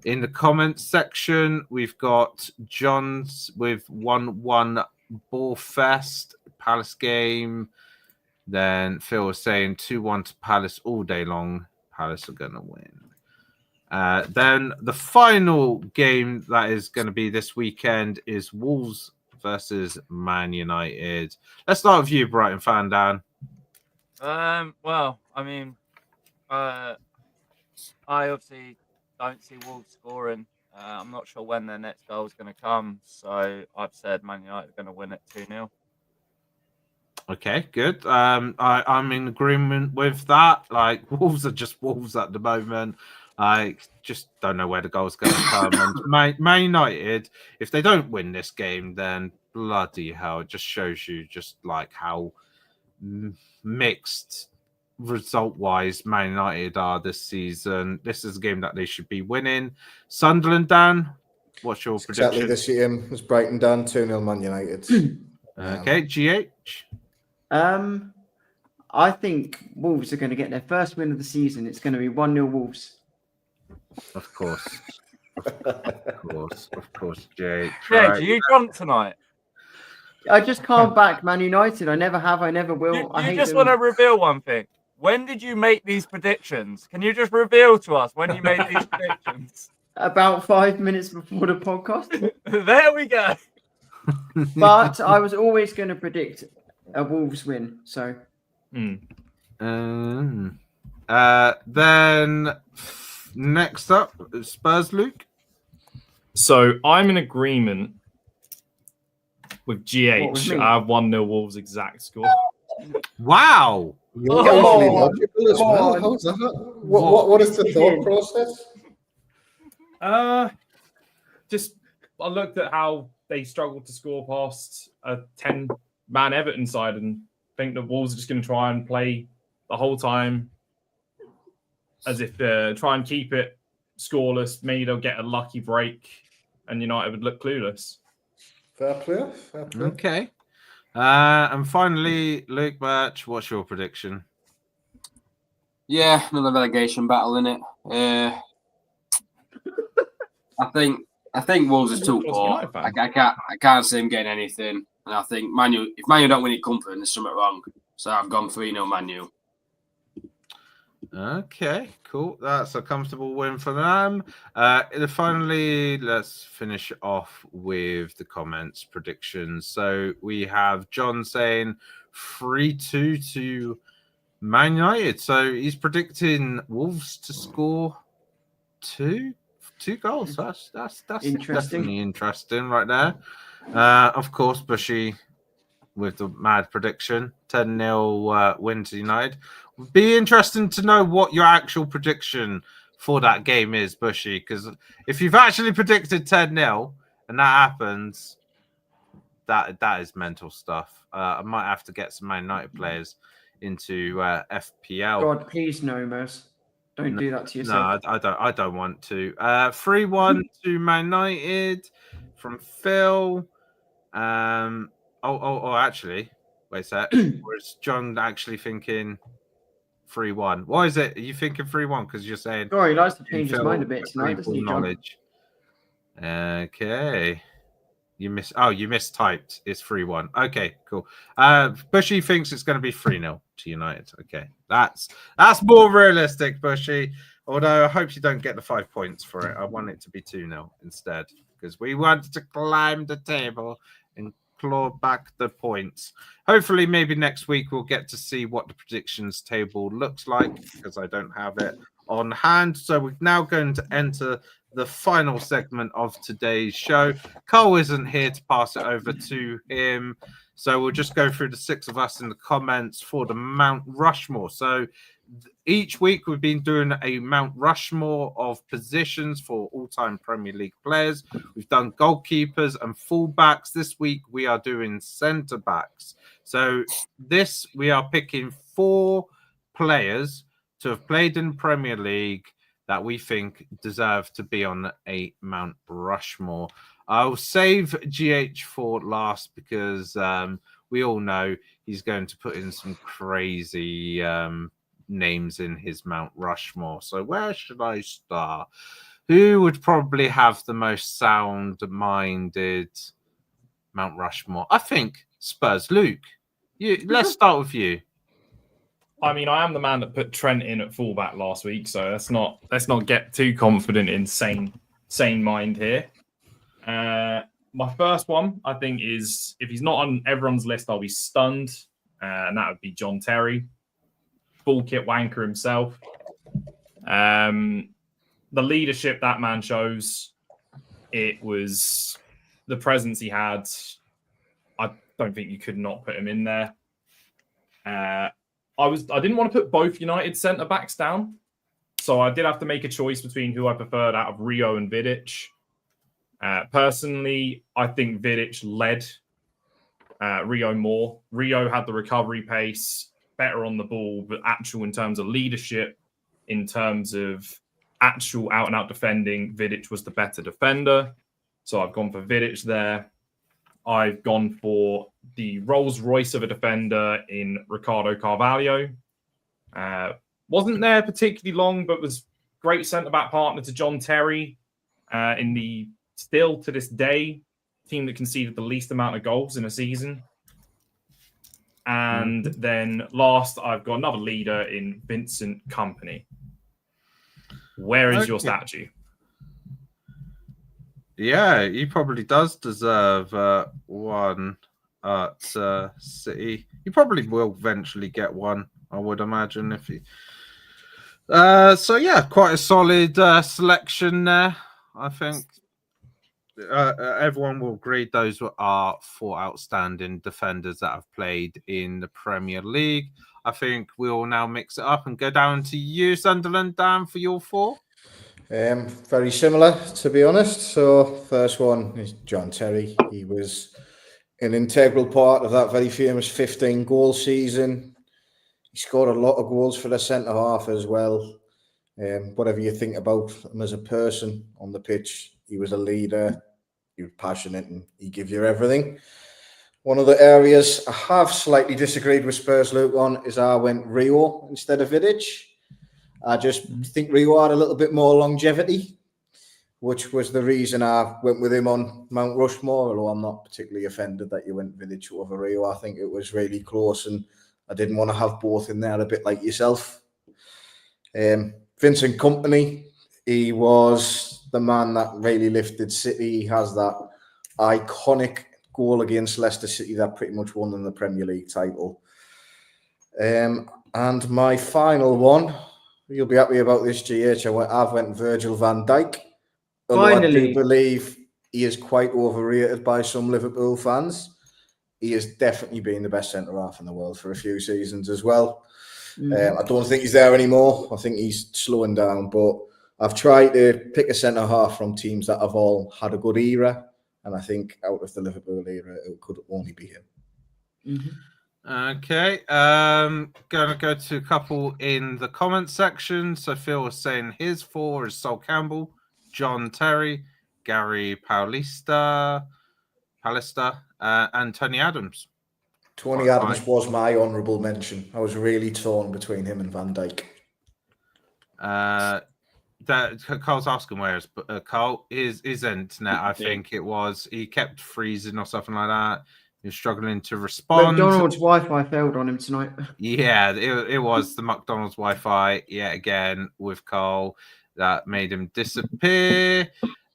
in the comments section, we've got John's with 1-1 Ball Fest Palace game. Then Phil was saying 2-1 to Palace all day long. Palace are going to win. Then the final game that is going to be this weekend is Wolves versus Man United. Let's start with you, Brighton fan, Dan. Well, I mean, I obviously don't see Wolves scoring. I'm not sure when their next goal is going to come, so I've said Man United are going to win it 2-0. Okay, good. I'm in agreement with that. Like, Wolves are just Wolves at the moment. I just don't know where the goal's going to come. And Man United, if they don't win this game, then bloody hell, it just shows you just like how mixed result-wise Man United are this season. This is a game that they should be winning. Sunderland, Dan, what's your prediction? Exactly the same as Brighton, Dan. 2-0 Man United. Okay, GH? I think Wolves are going to get their first win of the season. It's going to be 1-0 Wolves. Of course. Of course, Jay. Yeah, do you drunk tonight? I just can't back Man United. I never have. I never will. Do I you hate just them. want to reveal one thing? When did you make these predictions? Can you just reveal to us when you made these predictions? About 5 minutes before the podcast. There we go. But I was always going to predict a Wolves win. So. Then next up, Spurs, Luke. So I'm in agreement with GH. What, with me? I have 1-0 Wolves exact score. Wow. You're usually logical as well. How's that? What is the thought process? Just I looked at how they struggled to score past a 10-man Everton side and think the Wolves are just going to try and play the whole time as if try and keep it scoreless. Maybe they'll get a lucky break and United would look clueless. Fair play. Okay. And finally, Luke Birch, what's your prediction? Yeah, another relegation battle in it. I think Wolves is too poor. I can't see him getting anything, and I think if Man U don't win it comfortably, there's something wrong. So I've gone 3-0 Man U. Okay, cool. That's a comfortable win for them. Finally, let's finish off with the comments predictions. So we have John saying 3-2 to Man United. So he's predicting Wolves to score two goals. That's definitely interesting right there. Of course, Bushy with the mad prediction, 10-0 win to United. Be interesting to know what your actual prediction for that game is, Bushy, because if you've actually predicted 10-0 and that happens, that is mental stuff. I might have to get some Man United players into FPL. God, please no, Mers. Don't do that to yourself. No, I don't want to. 3-1 to Man United from Phil. Actually, wait a sec. Was John actually thinking 3-1? Why is it? Are you thinking 3-1? Because you're saying. Oh, he likes to change his mind a bit tonight, doesn't he, John? Okay. You mistyped. It's 3-1. Okay, cool. Bushy thinks it's going to be 3-0 to United. Okay. That's more realistic, Bushy. Although I hope you don't get the 5 points for it. I want it to be 2-0 instead. Because we want to climb the table and claw back the points. Hopefully, maybe next week we'll get to see what the predictions table looks like, because I don't have it on hand. So we're now going to enter the final segment of today's show. Cole isn't here to pass it over to him, so we'll just go through the 6 of us in the comments for the Mount Rushmore. So each week we've been doing a Mount Rushmore of positions for all-time Premier League players. We've done goalkeepers and fullbacks. This week we are doing centre-backs. So we are picking 4 players to have played in Premier League that we think deserve to be on a Mount Rushmore. I'll save GH for last because we all know he's going to put in some crazy names in his Mount Rushmore. So where should I start? Who would probably have the most sound-minded Mount Rushmore? I think Spurs. Luke, let's start with you. I mean, I am the man that put Trent in at fullback last week, so let's not get too confident in sane mind here. My first one, I think, is if he's not on everyone's list, I'll be stunned, and that would be John Terry, full kit wanker himself. The leadership that man shows, it was the presence he had. I don't think you could not put him in there. I didn't want to put both United centre backs down, so I did have to make a choice between who I preferred out of Rio and Vidic. Personally, I think Vidic led Rio more. Rio had the recovery pace, better on the ball, but actual in terms of leadership, in terms of actual out and out defending, Vidic was the better defender. So I've gone for Vidic there. I've gone for the Rolls Royce of a defender in Ricardo Carvalho. Wasn't there particularly long, but was great centre-back partner to John Terry in the, still to this day, team that conceded the least amount of goals in a season. And then last, I've got another leader in Vincent Kompany. Where is your statue? Yeah, he probably does deserve one at City. He probably will eventually get one, I would imagine. If he. So yeah, quite a solid selection there. I think everyone will agree those are 4 outstanding defenders that have played in the Premier League. I think we'll now mix it up and go down to you, Sunderland, Dan, for your 4. Very similar, to be honest. So first one is John Terry. He was an integral part of that very famous 15-goal season. He scored a lot of goals for the centre-half as well. Whatever you think about him as a person on the pitch, he was a leader, he was passionate, and he gave you everything. One of the areas I have slightly disagreed with Spurs Luke on is I went Rio instead of Vidic. I just think Rio had a little bit more longevity, which was the reason I went with him on Mount Rushmore, although I'm not particularly offended that you went Vidic over Rio. I think it was really close, and I didn't want to have both in there, a bit like yourself. Vincent Kompany, he was the man that really lifted City. He has that iconic goal against Leicester City that pretty much won them the Premier League title. And my final one, you'll be happy about this, GH. I've went Virgil van Dijk. Although I do believe he is quite overrated by some Liverpool fans. He has definitely been the best centre-half in the world for a few seasons as well. I don't think he's there anymore. I think he's slowing down, but I've tried to pick a centre-half from teams that have all had a good era, and I think out of the Liverpool era, it could only be him. Okay, gonna go to a couple in the comment section. So Phil was saying his 4 is Sol Campbell, John Terry, Gary Paulista, and Tony Adams. Tony Adams was my honourable mention. I was really torn between him and Van Dijk. Carl's asking where is Carl is internet. I think it was he kept freezing or something like that. He was struggling to respond. McDonald's Wi-Fi failed on him tonight. Yeah, it was the McDonald's Wi-Fi yet again with Carl that made him disappear.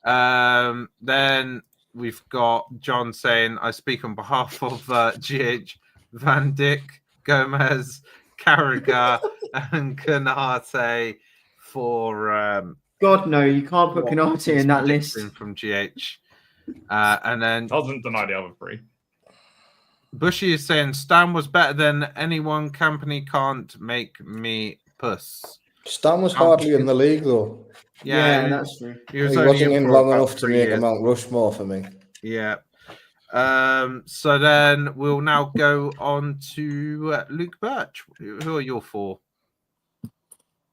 Then we've got John saying, I speak on behalf of GH, Van Dijk, Gomez, Carragher, and Canate for... God, no, you can't put Canate in that list. From GH. And then... Doesn't deny the other 3. Bushy is saying, Stan was better than anyone. Company can't make me puss. Stan was hardly in the league, though. Yeah, that's true. He wasn't in long enough to make a Mount Rushmore for me. Yeah. So then we'll now go on to Luke Birch. Who are your 4?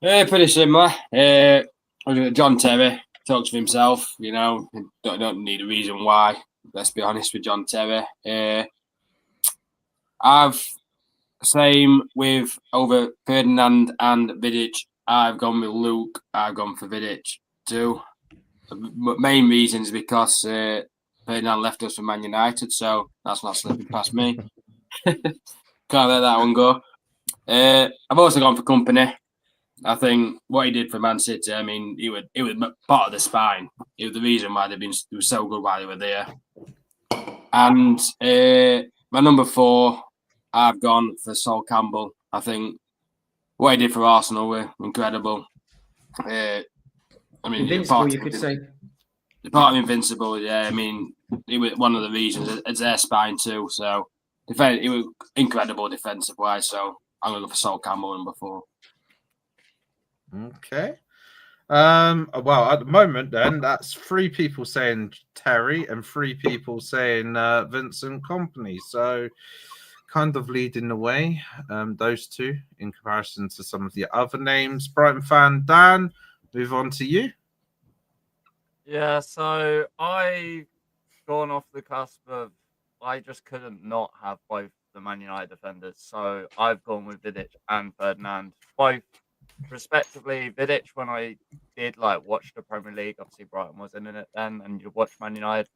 Pretty similar. John Terry talks for himself. You know, don't need a reason why. Let's be honest with John Terry. I've same with over Ferdinand and Vidic. I've gone with Luke. I've gone for Vidic too. The main reason is because Ferdinand left us for Man United, so that's not slipping past me. Can't let that one go. I've also gone for Kompany. I think what he did for Man City, I mean, he was part of the spine. He was the reason why they were so good while they were there. And my number 4, I've gone for Sol Campbell. I think what he did for Arsenal were incredible. I mean, Invincible, you could say. Part of Invincible, yeah. I mean, he was one of the reasons. It's their spine too. So, he was incredible defensive wise. So, I'm going to go for Sol Campbell number 4. Okay. Well, at the moment, then that's 3 people saying Terry and 3 people saying Vincent Kompany. So, kind of leading the way, those 2 in comparison to some of the other names. Brighton fan Dan, move on to you. Yeah, so I've gone off the cusp of I just couldn't not have both the Man United defenders. So I've gone with Vidic and Ferdinand, both respectively. Vidic, when I did watch the Premier League, obviously Brighton wasn't in it then, and you watch Man United,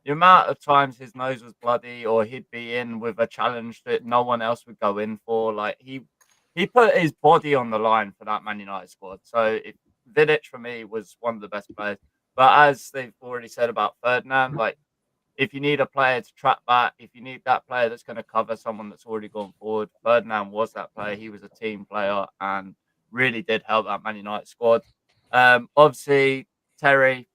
the amount of times his nose was bloody or he'd be in with a challenge that no one else would go in for, he put his body on the line for that Man United squad. So Vidic for me was one of the best players. But as they've already said about Ferdinand, if you need a player to track back, if you need that player that's going to cover someone that's already gone forward, Ferdinand was that player. He was a team player and really did help that Man United squad. Obviously, Terry,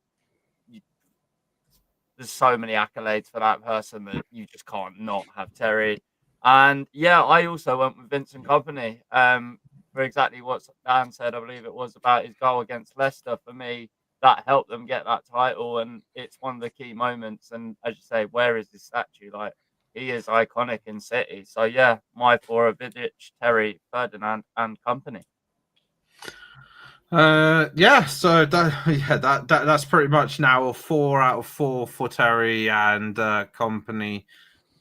there's so many accolades for that person that you just can't not have Terry. And yeah, I also went with Vincent Kompany for exactly what Dan said. I believe it was about his goal against Leicester. For me, that helped them get that title, and it's one of the key moments. And as you say, where is his statue? He is iconic in City. So yeah, my four are Vidic, Terry, Ferdinand, and Kompany. So that's pretty much now a 4 out of 4 for Terry and Kompany.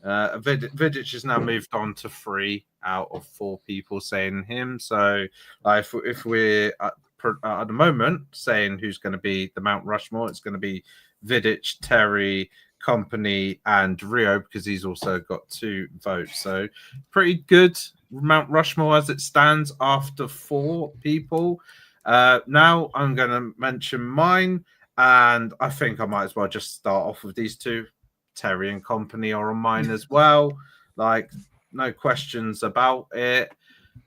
Vidic has now moved on to 3 out of 4 people saying him. So if we're at the moment saying who's going to be the Mount Rushmore, it's going to be Vidic, Terry, Kompany, and Rio, because he's also got 2 votes. So pretty good Mount Rushmore as it stands after 4 people. Now I'm going to mention mine, and I think I might as well just start off with these 2. Terry and Kompany are on mine as well. No questions about it.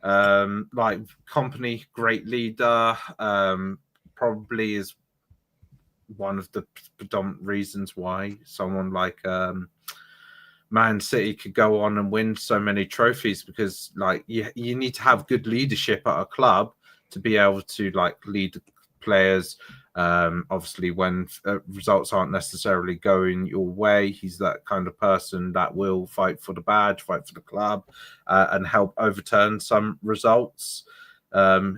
Kompany, great leader. Probably is one of the predominant reasons why someone like Man City could go on and win so many trophies, because you need to have good leadership at a club to be able to lead players. Obviously, when results aren't necessarily going your way, he's that kind of person that will fight for the badge, fight for the club, and help overturn some results,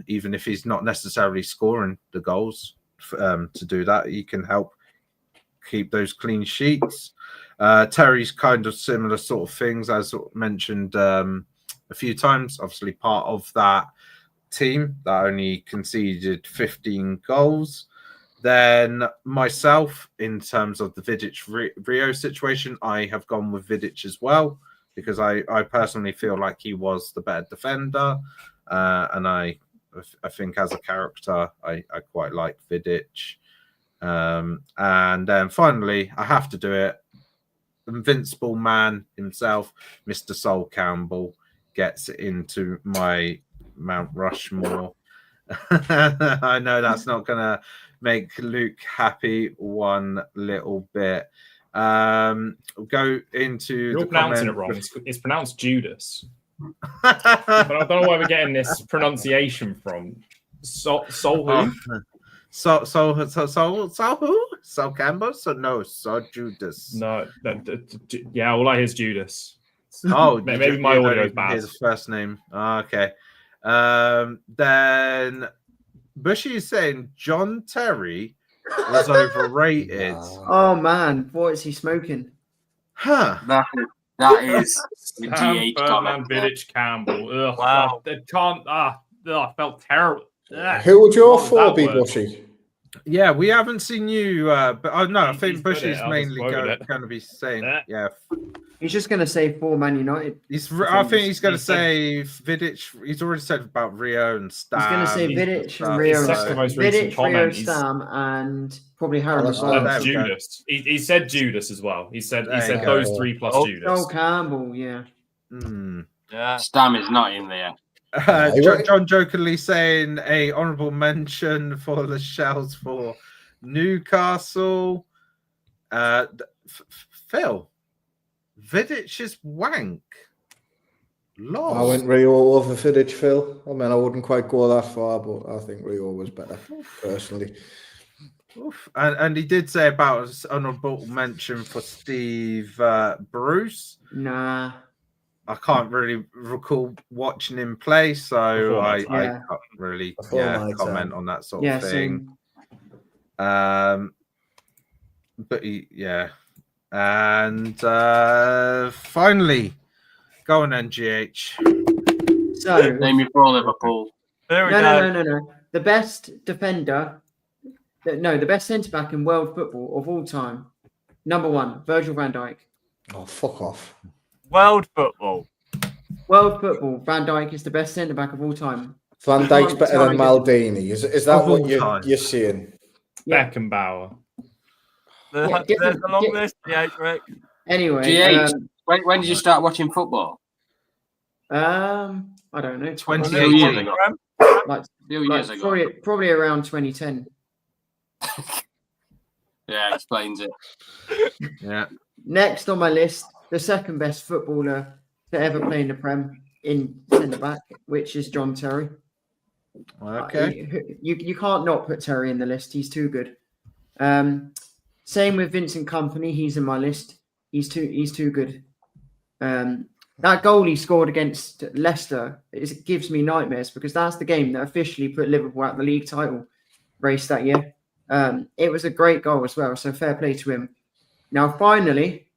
even if he's not necessarily scoring the goals. To do that, he can help keep those clean sheets. Terry's kind of similar sort of things, as mentioned a few times. Obviously, part of that team that only conceded 15 goals. Then myself, in terms of the Vidic Rio situation, I have gone with Vidic as well, because I personally feel like he was the better defender, and I think as a character I quite like Vidic. And then finally, I have to do it. Invincible man himself, Mr. Sol Campbell, gets into my Mount Rushmore. I know that's not going to make Luke happy one little bit. Go into You're the pronouncing comment. it wrong. It's pronounced Judas. But I don't know where we're getting this pronunciation from. Sol who? So who? Sol Campbell? So no, so Judas. No, yeah, all I hear is Judas. Oh, maybe my audio is bad. His first name. Okay. Then Bushy is saying John Terry was overrated. Oh man, what is he smoking? Huh. That is the GH Ferdinand, Vidic, Campbell. Ugh, Wow. I can't. I felt terrible. Ugh. Who would your What was 4 that be, word? Bushy? Yeah, we haven't seen you, but I think He's Bushy's got it. I'll mainly just quote going it. to be saying, Yeah. yeah. He's just going to say 4 Man United. I think he's going to He said- say Vidic. He's already said about Rio and Stam. He's going to say he's- Vidic and stuff, Rio. his second most recent Vidic, Rio, comment is- Stam, and probably Harry Oh, Maguire. there And we go. Judas. He said Judas as well. He said There you those go. 3 plus Oh, Judas. Sol Campbell, yeah. Yeah. Stam is not in there. John jokingly saying a honourable mention for Lascelles for Newcastle. Phil, Vidic is wank. Lost. I went Rio over Vidic, Phil. I mean, I wouldn't quite go that far, but I think Rio was better, personally. Oof. And he did say about honourable mention for Steve Bruce. Nah. I can't really recall watching him play, so Before my I time. can't really Before my comment time. on that sort Yeah, of thing. same. But he, yeah. And finally, go on NGH. So Name me for Liverpool. There we go. no. The best defender, the best centre back in world football of all time. Number 1, Virgil van Dijk. Oh, fuck off. World football. World football, Van Dijk is the best centre back of all time. Van Dijk's better than Maldini. Is that Of what all you're time. saying? Yeah. Beckenbauer. Yeah, There's a long list. Yeah, Rick. Anyway, GH, when did you start watching football? I don't know. 20 Few years ago. Like, Few years ago. probably around 2010. Yeah, explains it. Yeah. Next on my list, the second best footballer to ever play in the Prem in centre back, which is John Terry. Okay. You can't not put Terry in the list. He's too good. Same with Vincent Kompany. He's in my list. He's too good. That goal he scored against Leicester, it gives me nightmares because that's the game that officially put Liverpool out the league title race that year. It was a great goal as well, so fair play to him. Now, finally,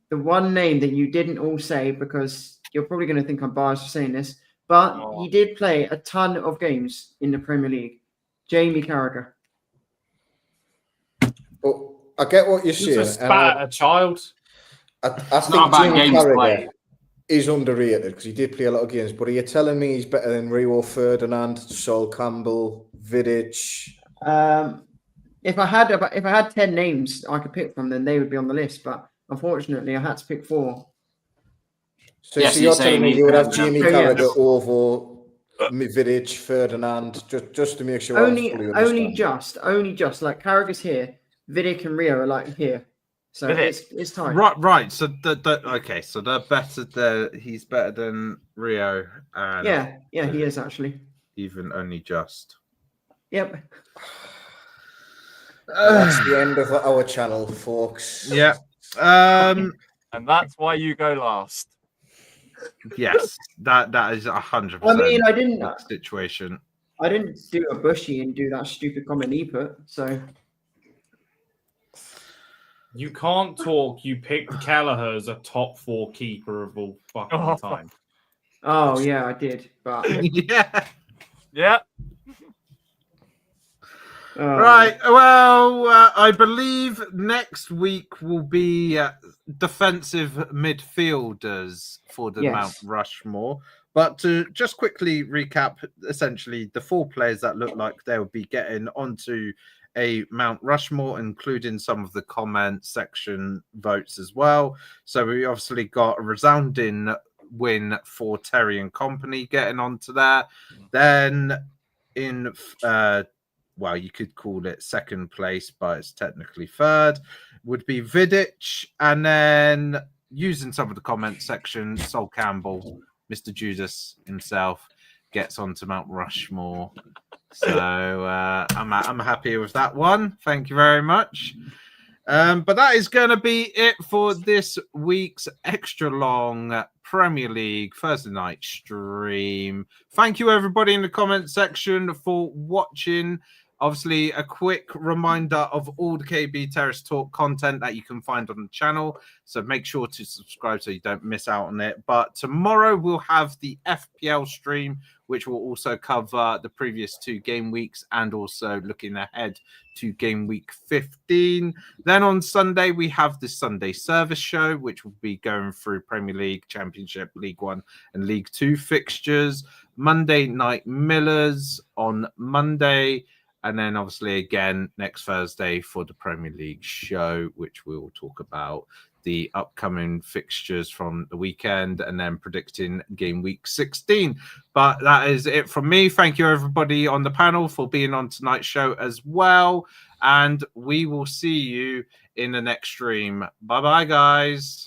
the one name that you didn't all say, because you're probably going to think I'm biased for saying this, but he did play a ton of games in the Premier League. Jamie Carragher. But I get what you're He's saying. a spat at a child. I not think about Jamie games Carragher played. is underrated because he did play a lot of games. But are you telling me he's better than Rio Ferdinand, Sol Campbell, Vidic? If I had 10 names I could pick from, then they would be on the list. But unfortunately, I had to pick 4. So, Yes, so you're you're telling saying me he's you would have better than- Jamie Oh, yes. Carragher over Vidic, Ferdinand, just to make sure I fully understand. Only just like Carragher's here, Vidic and Rio are like here. So Vidic. it's time. Right. So okay. So they're better. He's better than Rio. And Yeah, he is actually. even only just. Yep. That's the end of our channel, folks. Yeah. And that's why you go last. Yes. That is 100%. I mean, I didn't situation. do a bushy and do that stupid comment he put. So You can't talk. You picked Kelleher as a top 4 keeper of all fucking time. oh yeah, I did. But Yeah. Yeah. Right. Well, I believe next week will be defensive midfielders for the Yes. Mount Rushmore. But to just quickly recap, essentially the 4 players that look like they'll be getting onto a Mount Rushmore, including some of the comment section votes as well. So we obviously got a resounding win for Terry and Company getting onto there. Then in well, you could call it second place, but it's technically third, would be Vidic. And then using some of the comment section, Sol Campbell, Mr. Judas himself, gets onto Mount Rushmore. So I'm happy with that one. Thank you very much. But that is going to be it for this week's extra long Premier League Thursday night stream. Thank you, everybody in the comment section, for watching. Obviously, a quick reminder of all the KB Terrace Talk content that you can find on the channel. So make sure to subscribe so you don't miss out on it. But tomorrow we'll have the FPL stream, which will also cover the previous 2 game weeks and also looking ahead to game week 15. Then on Sunday, we have the Sunday service show, which will be going through Premier League, Championship, League 1 and League 2 fixtures. Monday Night Millers on Monday. And then obviously again next Thursday for the Premier League show, which we will talk about the upcoming fixtures from the weekend and then predicting game week 16. But that is it from me. Thank you everybody on the panel for being on tonight's show as well. And we will see you in the next stream. Bye-bye, guys.